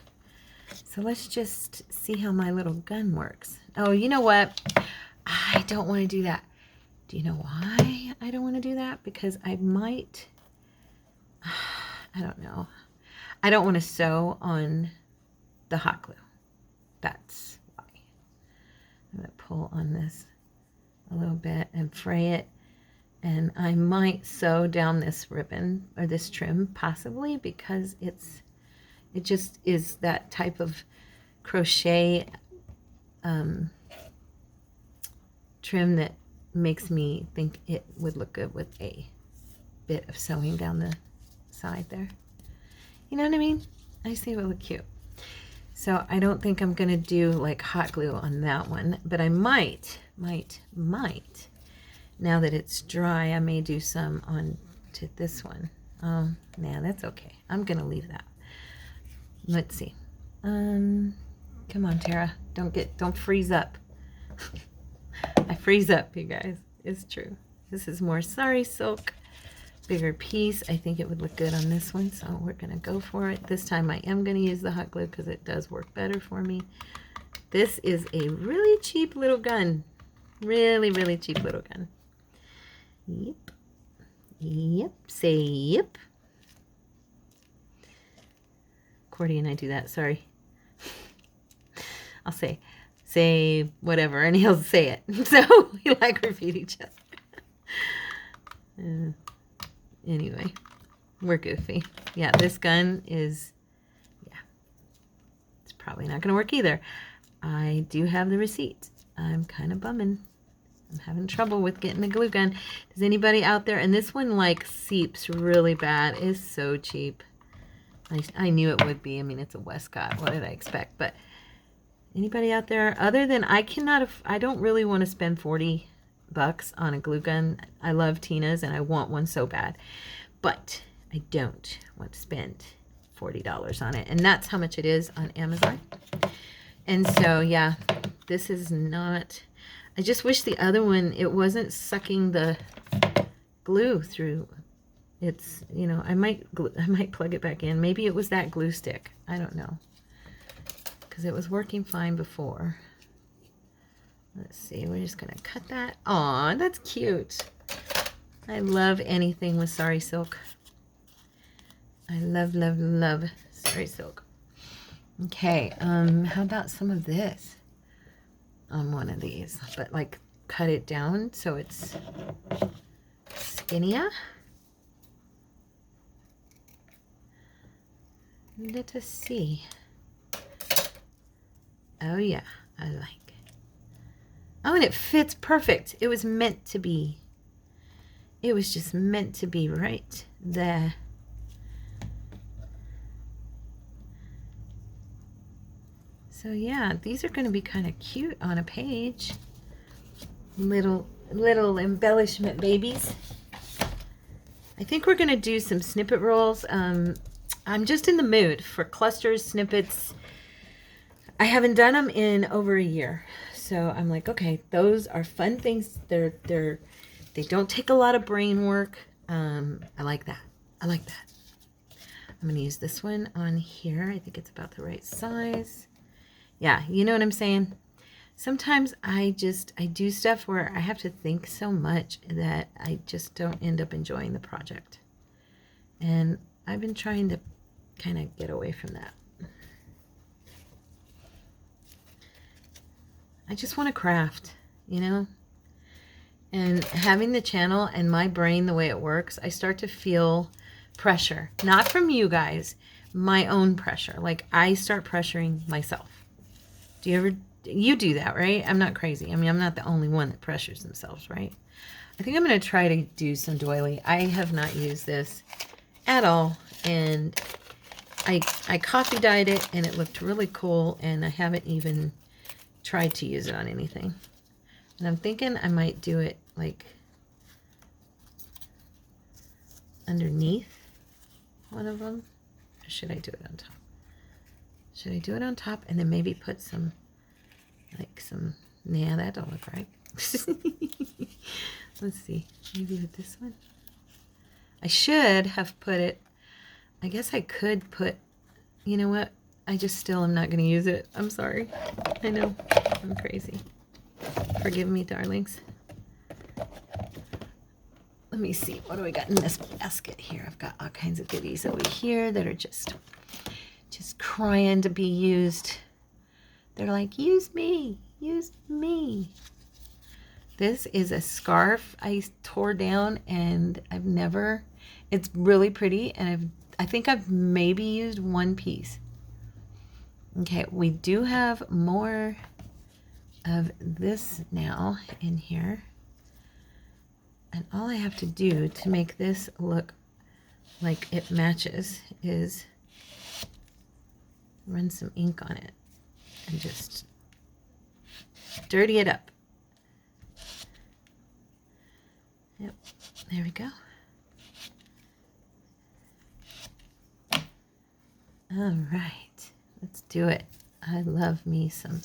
So let's just see how my little gun works. Oh, you know what? I don't want to do that. Do you know why I don't want to do that? Because I might, I don't know. I don't want to sew on the hot glue. That's why. I'm going to pull on this a little bit and fray it. And I might sew down this ribbon or this trim possibly because it just is that type of crochet trim that makes me think it would look good with a bit of sewing down the side there. You know what I mean? I just think it would look cute. So I don't think I'm going to do like hot glue on that one, but I might, now that it's dry, I may do some on to this one. Nah, that's okay. I'm going to leave that. Let's see. Come on, Tara. Don't freeze up. I freeze up, you guys. It's true. This is more Sari silk. bigger piece. I think it would look good on this one, so we're going to go for it. This time I am going to use the hot glue because it does work better for me. This is a really cheap little gun. Really, really cheap little gun. Yep. Yep. Say yep. Cordy and I do that, sorry. I'll say whatever, and he'll say it. So we like repeat each other. Anyway, we're goofy. Yeah, this gun is, yeah, it's probably not going to work either. I do have the receipt. I'm kind of bumming. I'm having trouble with getting a glue gun. Does anybody out there, and this one like seeps really bad. It's so cheap. I knew it would be. I mean, it's a Westcott. What did I expect? But anybody out there, other than I don't really want to spend $40 on a glue gun. I love Tina's and I want one so bad, but I don't want to spend $40 on it, and that's how much it is on Amazon. And so yeah, this is not, I just wish the other one, it wasn't sucking the glue through. It's, you know, I might plug it back in. Maybe it was that glue stick, I don't know, because it was working fine before. Let's see, we're just going to cut that. Aw, that's cute. I love anything with sari silk. I love, love, love sari silk. Okay, how about some of this on one of these? But like cut it down so it's skinnier. Let us see. Oh yeah, I like. Oh, and it fits perfect. It was meant to be. It was just meant to be right there. So yeah, these are going to be kind of cute on a page. Little embellishment babies. I think we're going to do some snippet rolls. I'm just in the mood for clusters, snippets. I haven't done them in over a year. So I'm like, okay, those are fun things. They don't take a lot of brain work. I like that. I like that. I'm going to use this one on here. I think it's about the right size. Yeah, you know what I'm saying? Sometimes I do stuff where I have to think so much that I just don't end up enjoying the project. And I've been trying to kind of get away from that. I just want to craft, you know? And having the channel and my brain the way it works, I start to feel pressure. Not from you guys, my own pressure. Like I start pressuring myself. You do that, right? I'm not crazy. I mean, I'm not the only one that pressures themselves, right? I think I'm going to try to do some doily. I have not used this at all. And I coffee dyed it and it looked really cool. And I haven't even tried to use it on anything. And I'm thinking I might do it like underneath one of them. Or should I do it on top? Should I do it on top and then maybe put some, like some, nah, that don't look right. Let's see, maybe with this one. I should have put it, I guess I could put, you know what? I just still am not going to use it. I'm sorry. I know, I'm crazy. Forgive me, darlings. Let me see, what do I got in this basket here? I've got all kinds of goodies over here that are just crying to be used. They're like, use me, use me. This is a scarf I tore down and I've never, it's really pretty and I think I've maybe used one piece. Okay, we do have more of this now in here. And all I have to do to make this look like it matches is run some ink on it and just dirty it up. Yep, there we go. All right, let's do it. I love me some.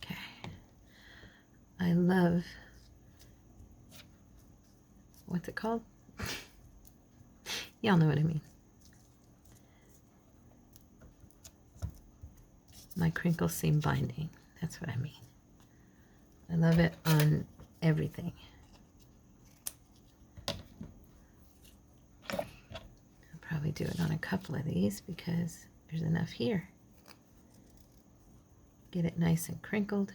Okay. I of, what's it called? Y'all know what I mean. My crinkle seam binding. That's what I mean. I love it on everything. I'll probably do it on a couple of these because there's enough here. Get it nice and crinkled.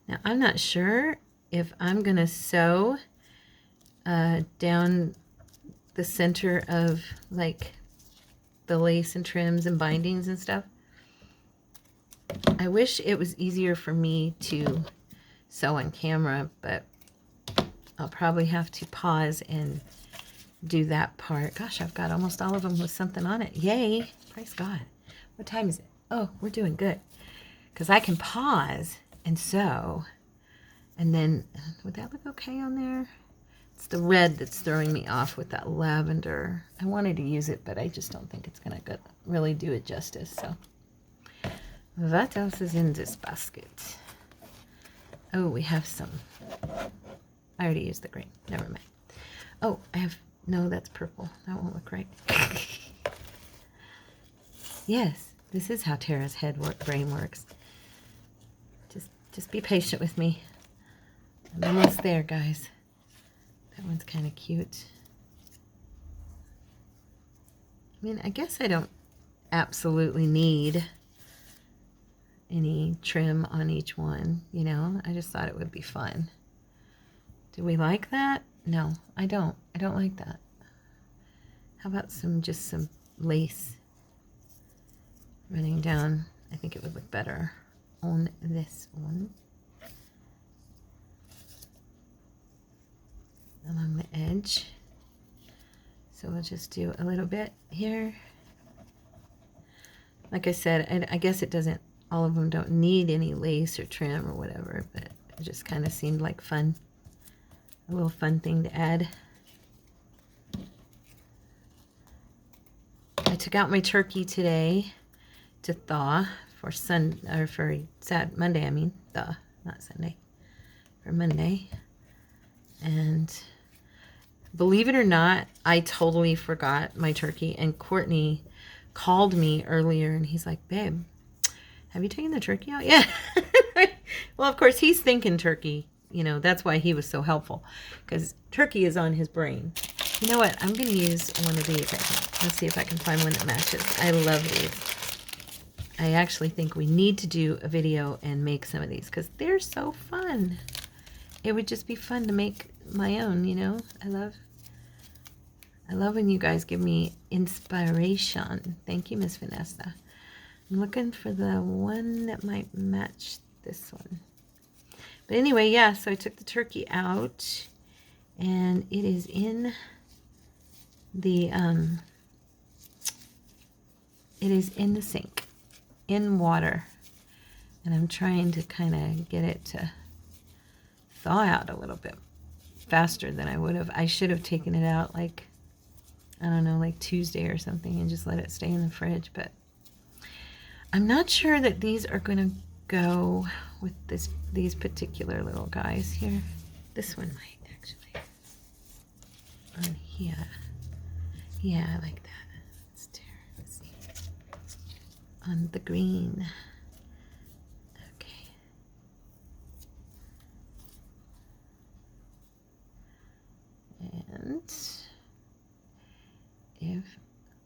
Now I'm not sure if I'm gonna sew down the center of like the lace and trims and bindings and stuff. I wish it was easier for me to sew on camera, but I'll probably have to pause and do that part. Gosh, I've got almost all of them with something on it. Yay! Praise God. What time is it? Oh, we're doing good. Because I can pause and sew. And then, would that look okay on there? It's the red that's throwing me off with that lavender. I wanted to use it, but I just don't think it's going to really do it justice. So, what else is in this basket? Oh, we have some. I already used the green. Never mind. Oh, I have... No, that's purple. That won't look right. Yes, this is how Tara's brain works. Just be patient with me. I'm almost there, guys. That one's kind of cute. I mean, I guess I don't absolutely need any trim on each one, you know? I just thought it would be fun. Do we like that? No, I don't. I don't like that. How about just some lace running down? I think it would look better on this one. Along the edge. So we'll just do a little bit here. Like I said, I guess it doesn't, all of them don't need any lace or trim or whatever, but it just kind of seemed like fun. A little fun thing to add. I took out my turkey today to thaw for Monday. I mean, not Sunday, for Monday. And believe it or not, I totally forgot my turkey. And Courtney called me earlier, and he's like, "Babe, have you taken the turkey out yet?" Well, of course, he's thinking turkey. You know, that's why he was so helpful, because turkey is on his brain. You know what? I'm going to use one of these, I think. Let's see if I can find one that matches. I love these. I actually think we need to do a video and make some of these, because they're so fun. It would just be fun to make my own, you know? I love when you guys give me inspiration. Thank you, Miss Vanessa. I'm looking for the one that might match this one. But anyway, yeah, so I took the turkey out, and it is in the sink, in water. And I'm trying to kind of get it to thaw out a little bit faster than I would have. I should have taken it out like, I don't know, like Tuesday or something and just let it stay in the fridge. But I'm not sure that these are going to go with these particular little guys here. This one might actually. On here. Yeah, I like that. Let's see. On the green. Okay. And if,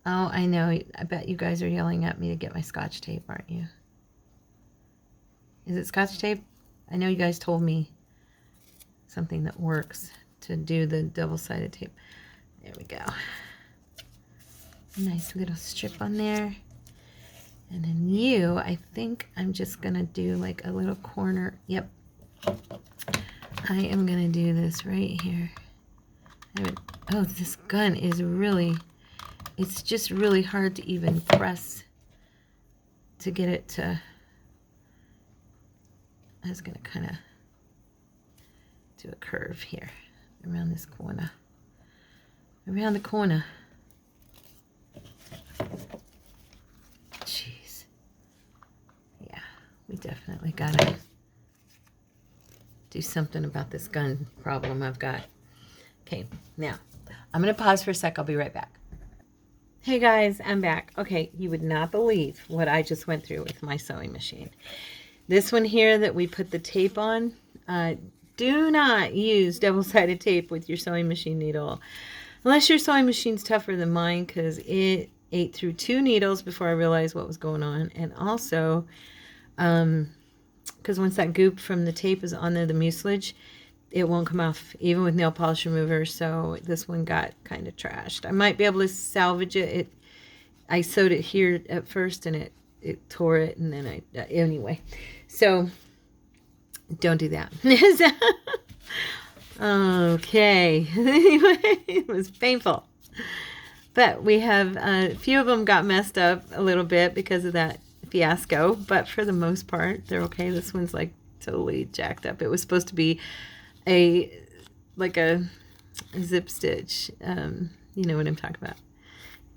oh, I know, I bet you guys are yelling at me to get my Scotch tape, aren't you? Is it Scotch tape? I know you guys told me something that works to do the double-sided tape. There we go. Nice little strip on there. And then you, I think I'm just going to do like a little corner. Yep. I am going to do this right here. Oh, this gun is really, it's just really hard to even press to get it to, I was going to kind of do a curve here around this corner. Around the corner. Jeez. gotta do something about this gun problem I've got. Okay, now I'm gonna pause for a sec. I'll be right back. Hey guys, I'm back. Okay, you would not believe what I just went through with my sewing machine. This one here that we put the tape on, do not use double-sided tape with your sewing machine needle. Unless your sewing machine's tougher than mine, because it ate through 2 needles before I realized what was going on. And also, because once that goop from the tape is on there, the mucilage, it won't come off, even with nail polish remover. So this one got kind of trashed. I might be able to salvage it. I sewed it here at first, and it tore it, and then anyway. So don't do that. Okay. Anyway, it was painful. But we have a few of them got messed up a little bit because of that fiasco. But for the most part, they're okay. This one's like totally jacked up. It was supposed to be like a zip stitch. You know what I'm talking about.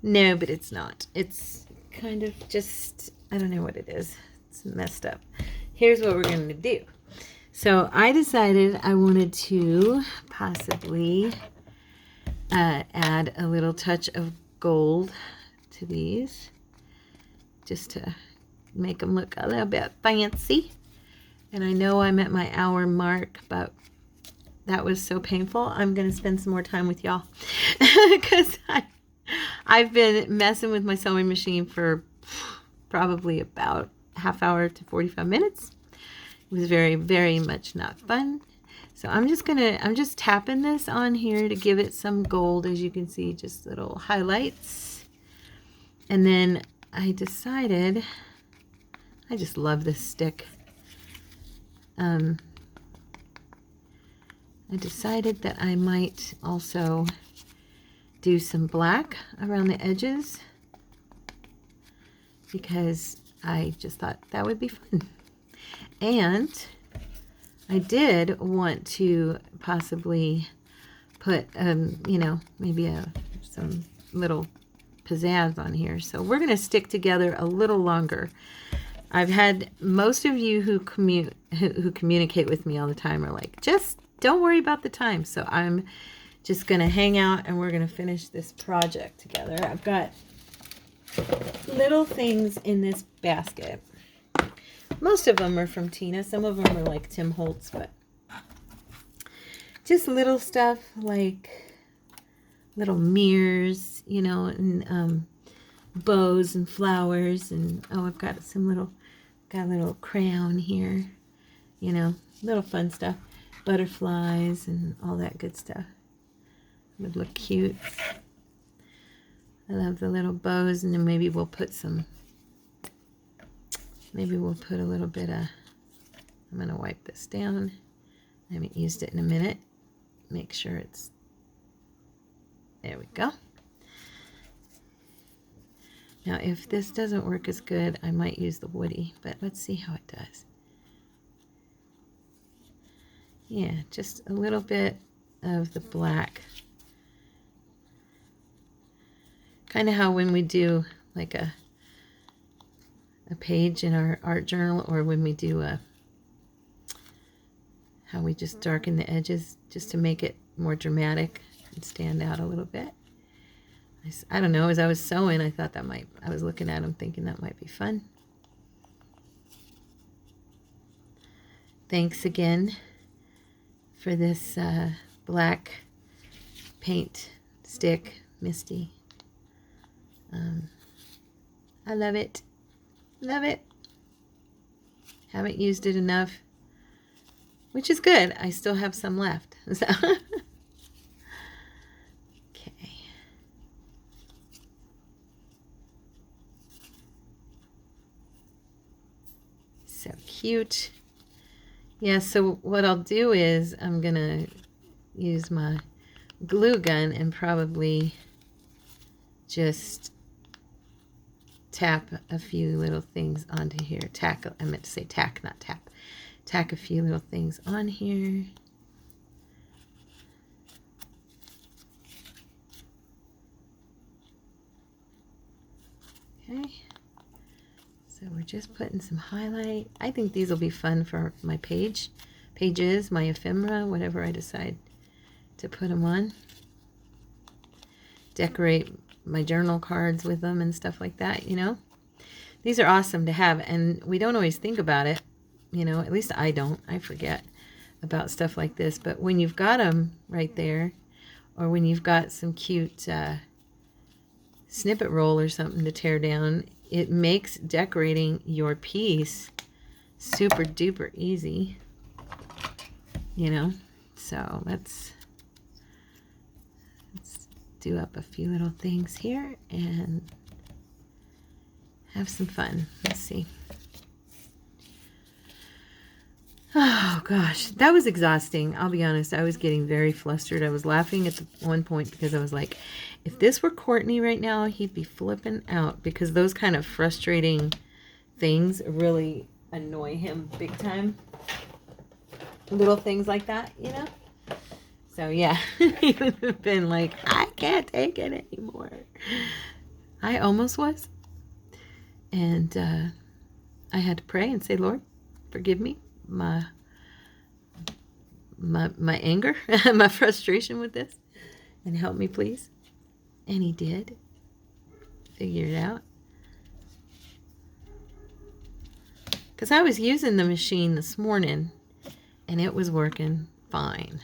No, but it's not. It's kind of just, I don't know what it is. It's messed up. Here's what we're going to do. So I decided I wanted to possibly add a little touch of gold to these, just to make them look a little bit fancy. And I know I'm at my hour mark, but that was so painful. I'm going to spend some more time with y'all because I've been messing with my sewing machine for probably about half hour to 45 minutes. It was very, very much not fun. So I'm just tapping this on here to give it some gold, as you can see, just little highlights. And then I decided, I just love this stick. I decided that I might also do some black around the edges because I just thought that would be fun. And I did want to possibly put, you know, maybe some little pizzazz on here. So we're going to stick together a little longer. I've had most of you who communicate with me all the time are like, just don't worry about the time. So I'm just going to hang out and we're going to finish this project together. I've got little things in this basket. Most of them are from Tina. Some of them are like Tim Holtz, but just little stuff like little mirrors, you know, and bows and flowers. And oh, I've got got a little crayon here, you know, little fun stuff. Butterflies and all that good stuff. Would look cute. I love the little bows, and then maybe we'll put a little bit of, I'm going to wipe this down. I haven't used it in a minute. Make sure it's, there we go. Now if this doesn't work as good, I might use the woody, but let's see how it does. Yeah, just a little bit of the black. Kind of how when we do like a page in our art journal, or when we do how we just darken the edges just to make it more dramatic and stand out a little bit. I don't know, as I was sewing, I thought I was looking at them thinking that might be fun. Thanks again for this black paint stick, Misty. I love it. Love it. Haven't used it enough, which is good. I still have some left. So okay. So cute. Yeah, so what I'll do is I'm going to use my glue gun and probably just tap a few little things onto here. I meant to say tack, not tap. Tack a few little things on here. Okay. So So we're just putting some highlight. I think these will be fun for my pages, my ephemera, whatever I decide to put them on. Decorate my journal cards with them and stuff like that, you know. These are awesome to have, and we don't always think about it, you know, at least I don't. I forget about stuff like this, but when you've got them right there, or when you've got some cute snippet roll or something to tear down, it makes decorating your piece super duper easy, you know. So let's do up a few little things here and have some fun. Let's see. Oh gosh, that was exhausting. I'll be honest, I was getting very flustered. I was laughing at one point because I was like, if this were Courtney right now, he'd be flipping out, because those kind of frustrating things really annoy him big time. Little things like that, you know? So yeah, he would have been like, I can't take it anymore. I almost was. And I had to pray and say, Lord, forgive me my anger, my frustration with this, and help me, please. And he did. Figure it out. Because I was using the machine this morning, and it was working fine.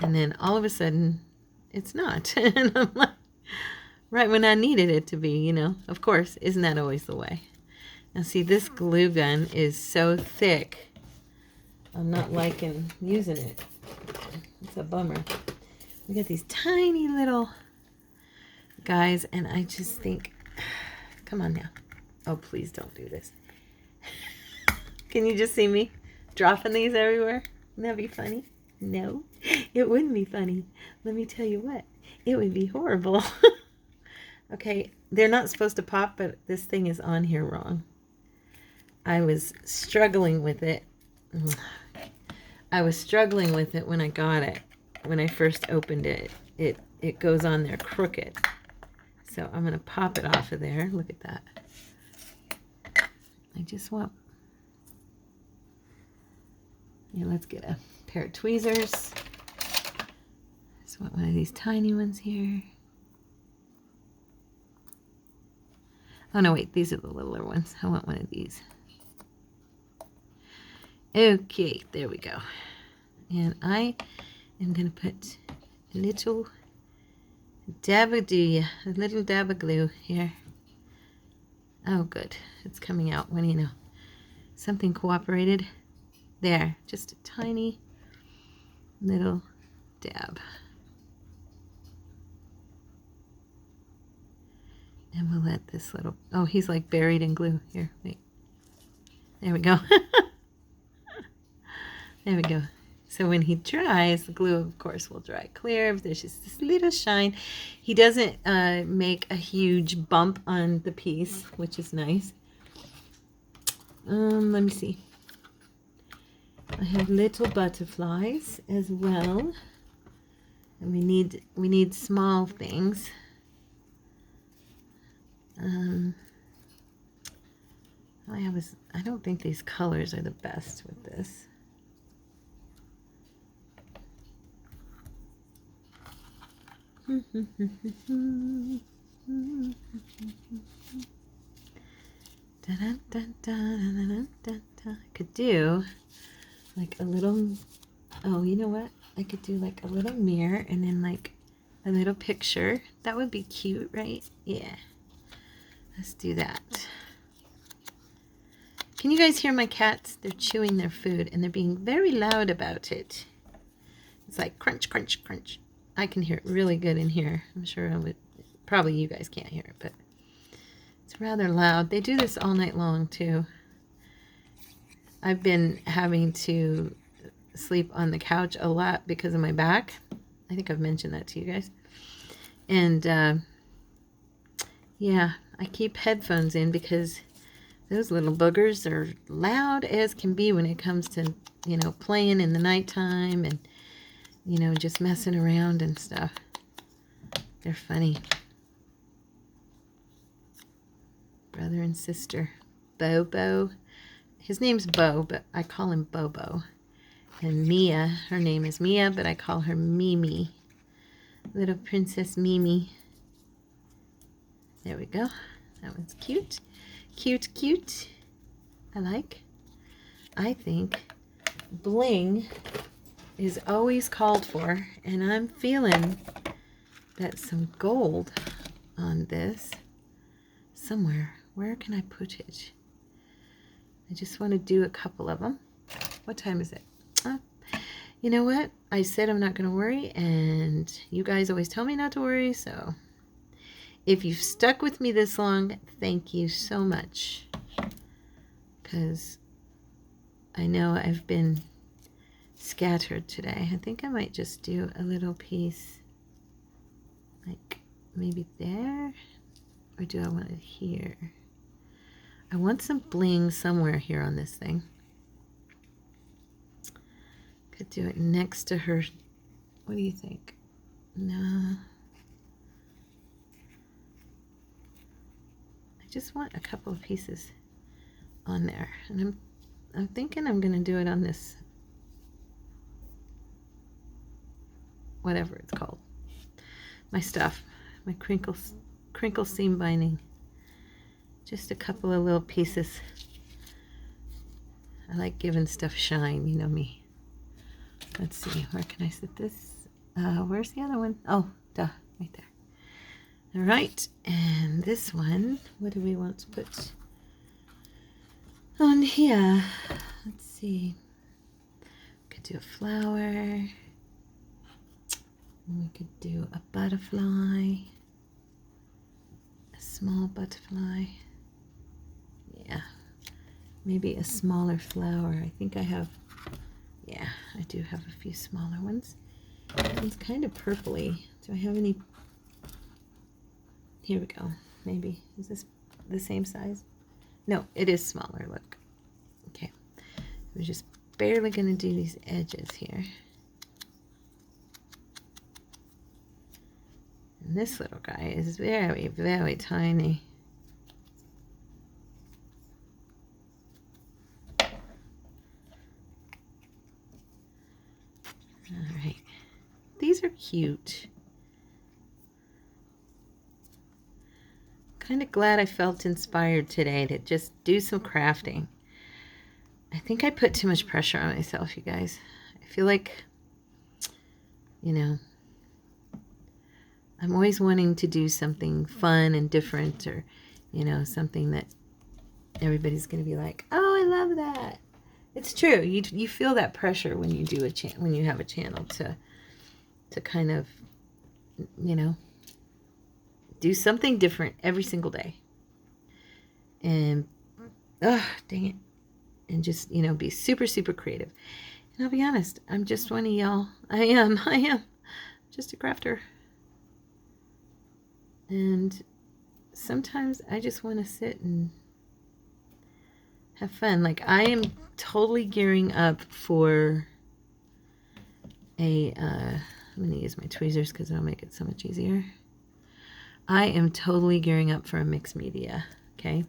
And then all of a sudden, it's not. And I'm like, right when I needed it to be, you know. Of course, isn't that always the way? Now see, this glue gun is so thick, I'm not liking using it. It's a bummer. We got these tiny little guys, and I just think, come on now. Oh, please don't do this. Can you just see me dropping these everywhere? Wouldn't that be funny? No, it wouldn't be funny. Let me tell you what, it would be horrible. Okay, they're not supposed to pop, but this thing is on here wrong. I was struggling with it. I was struggling with it when I got it. When I first opened it, it goes on there crooked. So I'm going to pop it off of there. Look at that. I just want... Yeah, let's get a pair of tweezers. Just want one of these tiny ones here. Oh no, wait, these are the littler ones. I want one of these. Okay, there we go. And I am going to put a little dab of glue here. Oh, good. It's coming out. What do you know? Something cooperated. There, just a tiny little dab. And we'll let this little... Oh, he's like buried in glue. Here, wait. There we go. There we go. So when he dries, the glue, of course, will dry clear. There's just this little shine. He doesn't make a huge bump on the piece, which is nice. Let me see. I have little butterflies as well. And we need small things. I don't think these colors are the best with this. I could do like a little, oh, you know what? I could do like a little mirror and then like a little picture. That would be cute, right? Yeah. Let's do that. Can you guys hear my cats? They're chewing their food and they're being very loud about it. It's like crunch, crunch, crunch. I can hear it really good in here. I'm sure I would, probably you guys can't hear it, but it's rather loud. They do this all night long too. I've been having to sleep on the couch a lot because of my back. I think I've mentioned that to you guys. And yeah, I keep headphones in because those little boogers are loud as can be when it comes to, you know, playing in the nighttime and, you know, just messing around and stuff. They're funny. brother and sister. Bobo. His name's Bo, but I call him Bobo. And Mia, her name is Mia, but I call her Mimi. Little Princess Mimi. There we go. That one's cute. Cute, cute. I think bling is always called for, and I'm feeling that some gold on this somewhere. Where can I put it? I just want to do a couple of them. What time is it? You know what? I said I'm not going to worry, and you guys always tell me not to worry, so if you've stuck with me this long, thank you so much, because I know I've been scattered today. I think I might just do a little piece like maybe there, or do I want it here? I want some bling somewhere here on this thing. Could do it next to her. What do you think? No. I just want a couple of pieces on there. And I'm thinking I'm going to do it on this, whatever it's called. My stuff. My crinkle seam binding. Just a couple of little pieces. I like giving stuff shine, you know me. Let's see, where can I sit this? Where's the other one? Oh, duh, right there. All right, and this one, what do we want to put on here? Let's see. We could do a flower. We could do a butterfly. A small butterfly. Yeah, maybe a smaller flower. I think I have, yeah, I do have a few smaller ones. This one's kind of purpley. Do I have any? Here we go. Maybe. Is this the same size? No, it is smaller. Look. Okay. We're just barely going to do these edges here. And this little guy is very, very tiny. All right. These are cute. Kind of glad I felt inspired today to just do some crafting. I think I put too much pressure on myself, you guys. I feel like, you know, I'm always wanting to do something fun and different, or, you know, something that everybody's going to be like, oh, I love that. It's true. You feel that pressure when you do when you have a channel to kind of, you know, do something different every single day. And, dang it. And just, you know, be super, super creative. And I'll be honest, I'm just one of y'all. I am just a crafter. And sometimes I just want to sit and have fun. Like, I am totally gearing up for a, I'm going to use my tweezers because it'll make it so much easier. I am totally gearing up for a mixed media, okay?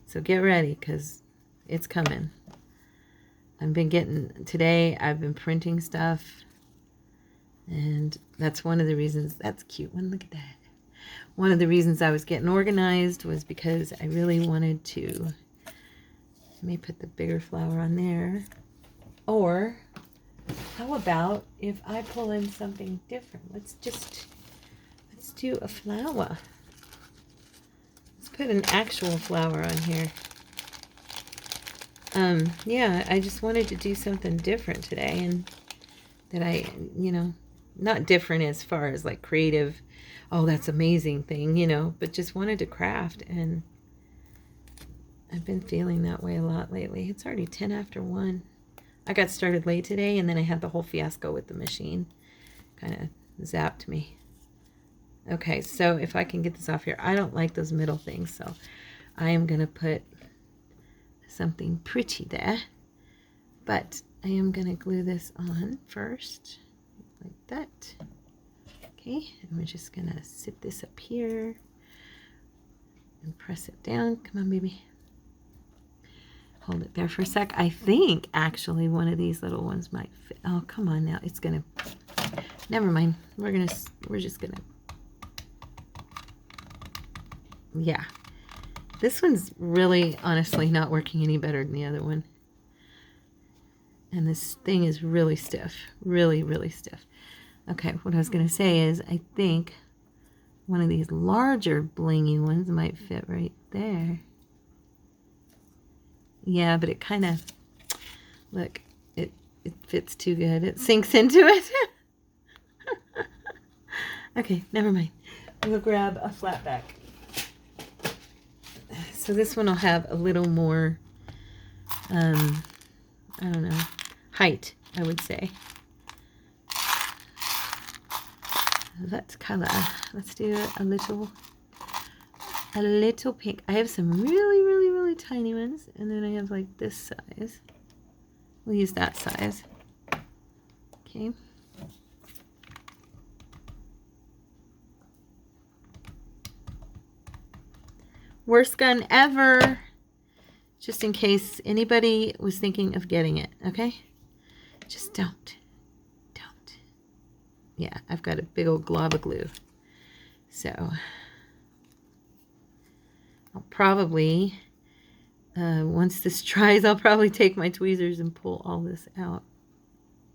So get ready, because it's coming. Today I've been printing stuff, and that's one of the reasons. That's a cute one, look at that. One of the reasons I was getting organized was because I really wanted to, let me put the bigger flower on there. Or how about if I pull in something different? Let's do a flower. Let's put an actual flower on here. Yeah, I just wanted to do something different today, and that I, you know, not different as far as like creative, oh, that's amazing thing, you know, but just wanted to craft, and I've been feeling that way a lot lately. It's already 10 after 1. I got started late today, and then I had the whole fiasco with the machine. Kind of zapped me. Okay, so if I can get this off here, I don't like those middle things, so I am going to put something pretty there. But I am going to glue this on first, like that. Okay, and we're just going to sit this up here. And press it down. Come on, baby. Hold it there for a sec. I think actually one of these little ones might fit. Oh, come on now. It's gonna, never mind. We're just gonna, yeah. This one's really, honestly, not working any better than the other one. And this thing is really stiff. Really, really stiff. Okay, what I was gonna say is I think one of these larger blingy ones might fit right there. Yeah, but it kind of, look, it fits too good. It sinks into it. Okay, never mind. We'll grab a flat back. So this one will have a little more, I don't know, height, I would say. Let's color. Let's do a little pink. I have some really, really, really tiny ones, and then I have like this size. We'll use that size. Okay. Worst gun ever. Just in case anybody was thinking of getting it, okay? Just don't. Don't. Yeah, I've got a big old glob of glue. So I'll probably, once this dries, I'll probably take my tweezers and pull all this out.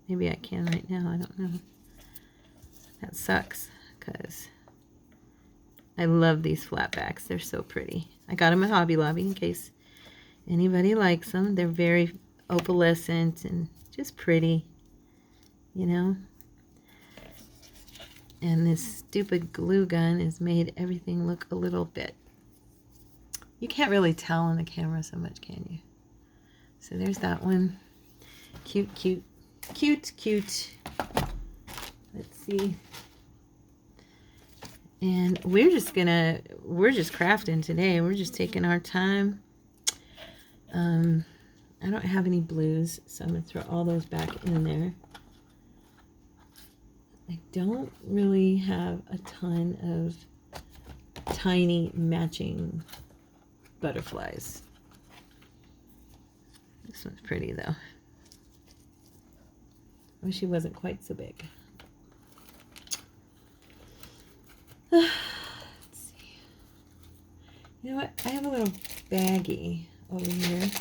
Maybe I can right now, I don't know. That sucks, because I love these flat backs. They're so pretty. I got them at Hobby Lobby in case anybody likes them. They're very opalescent and just pretty, you know. And this stupid glue gun has made everything look a little bit, you can't really tell on the camera so much, can you? So there's that one. Cute, cute, cute, cute. Let's see. And we're just crafting today. We're just taking our time. I don't have any blues, so I'm going to throw all those back in there. I don't really have a ton of tiny matching butterflies. This one's pretty though. I wish he wasn't quite so big. Let's see. You know what? I have a little baggie over here.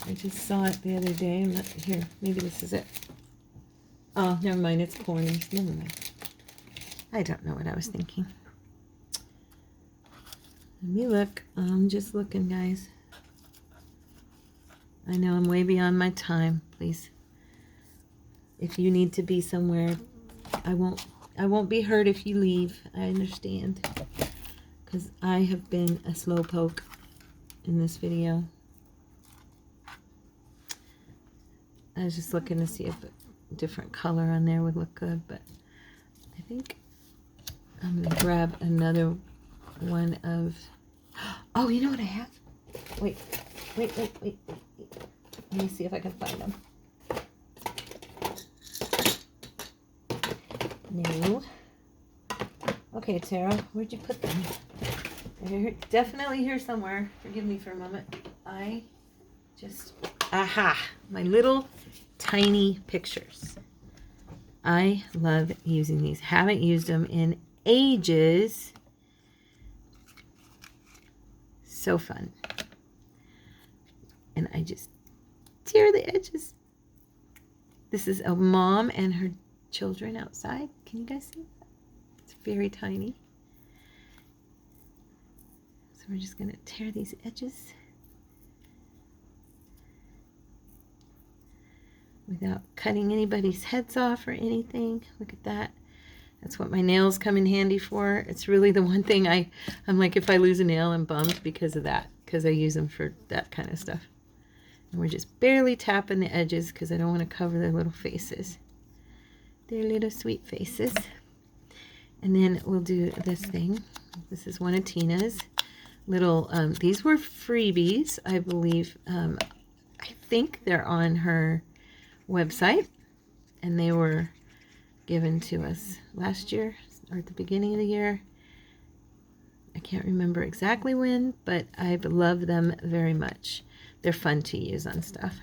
I just saw it the other day. I'm not here. Maybe this is it. Oh, never mind. It's corners. Never mind. I don't know what I was thinking. Let me look. I'm just looking, guys. I know I'm way beyond my time. Please, if you need to be somewhere, I won't be hurt if you leave. I understand, because I have been a slowpoke in this video. I was just looking to see if a different color on there would look good, but I think I'm gonna grab another one of, oh, you know what I have? Wait. Let me see if I can find them. No. Okay, Tara, where'd you put them? They're definitely here somewhere. Forgive me for a moment. I just, aha, my little tiny pictures. I love using these. Haven't used them in ages. So fun. And I just tear the edges. This is a mom and her children outside. Can you guys see that? It's very tiny. So we're just going to tear these edges without cutting anybody's heads off or anything. Look at that. That's what my nails come in handy for. It's really the one thing I'm like, if I lose a nail, I'm bummed because of that, because I use them for that kind of stuff. And we're just barely tapping the edges because I don't want to cover their little faces. Their little sweet faces. And then we'll do this thing. This is one of Tina's little, these were freebies, I believe. I think they're on her website, and they were given to us last year or at the beginning of the year. I can't remember exactly when, but I've loved them very much. They're fun to use on stuff.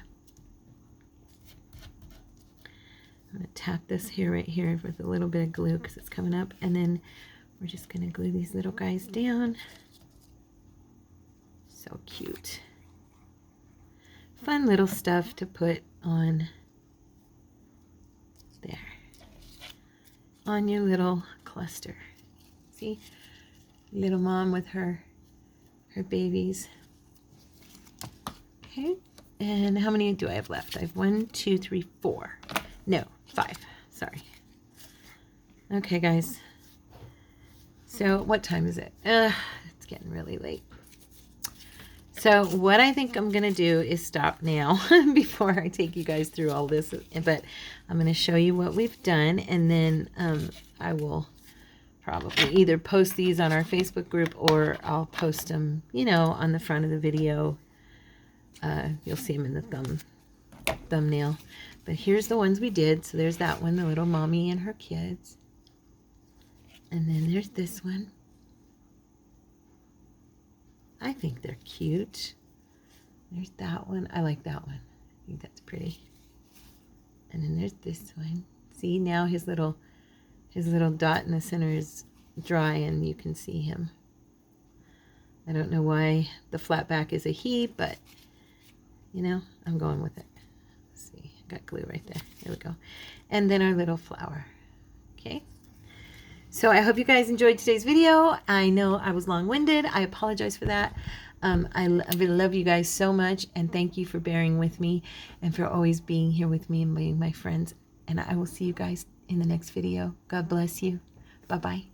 I'm going to tap this here, right here, with a little bit of glue because it's coming up. And then we're just going to glue these little guys down. So cute. Fun little stuff to put on there. On your little cluster. See? Little mom with her babies. Okay. And how many do I have left? I have 1, 2, 3, 4. No, 5. Sorry. Okay, guys. So what time is it? It's getting really late. So what I think I'm going to do is stop now before I take you guys through all this. But I'm going to show you what we've done, and then I will probably either post these on our Facebook group, or I'll post them, you know, on the front of the video. You'll see them in the thumbnail. But here's the ones we did. So there's that one, the little mommy and her kids. And then there's this one. I think they're cute. There's that one. I like that one. I think that's pretty. And then there's this one. See, now his little dot in the center is dry and you can see him. I don't know why the flat back is a he, but you know, I'm going with it. Let's see, I got glue right there. There we go. And then our little flower. Okay. So I hope you guys enjoyed today's video. I know I was long-winded. I apologize for that. I love you guys so much, and thank you for bearing with me and for always being here with me and being my friends. And I will see you guys in the next video. God bless you. Bye-bye.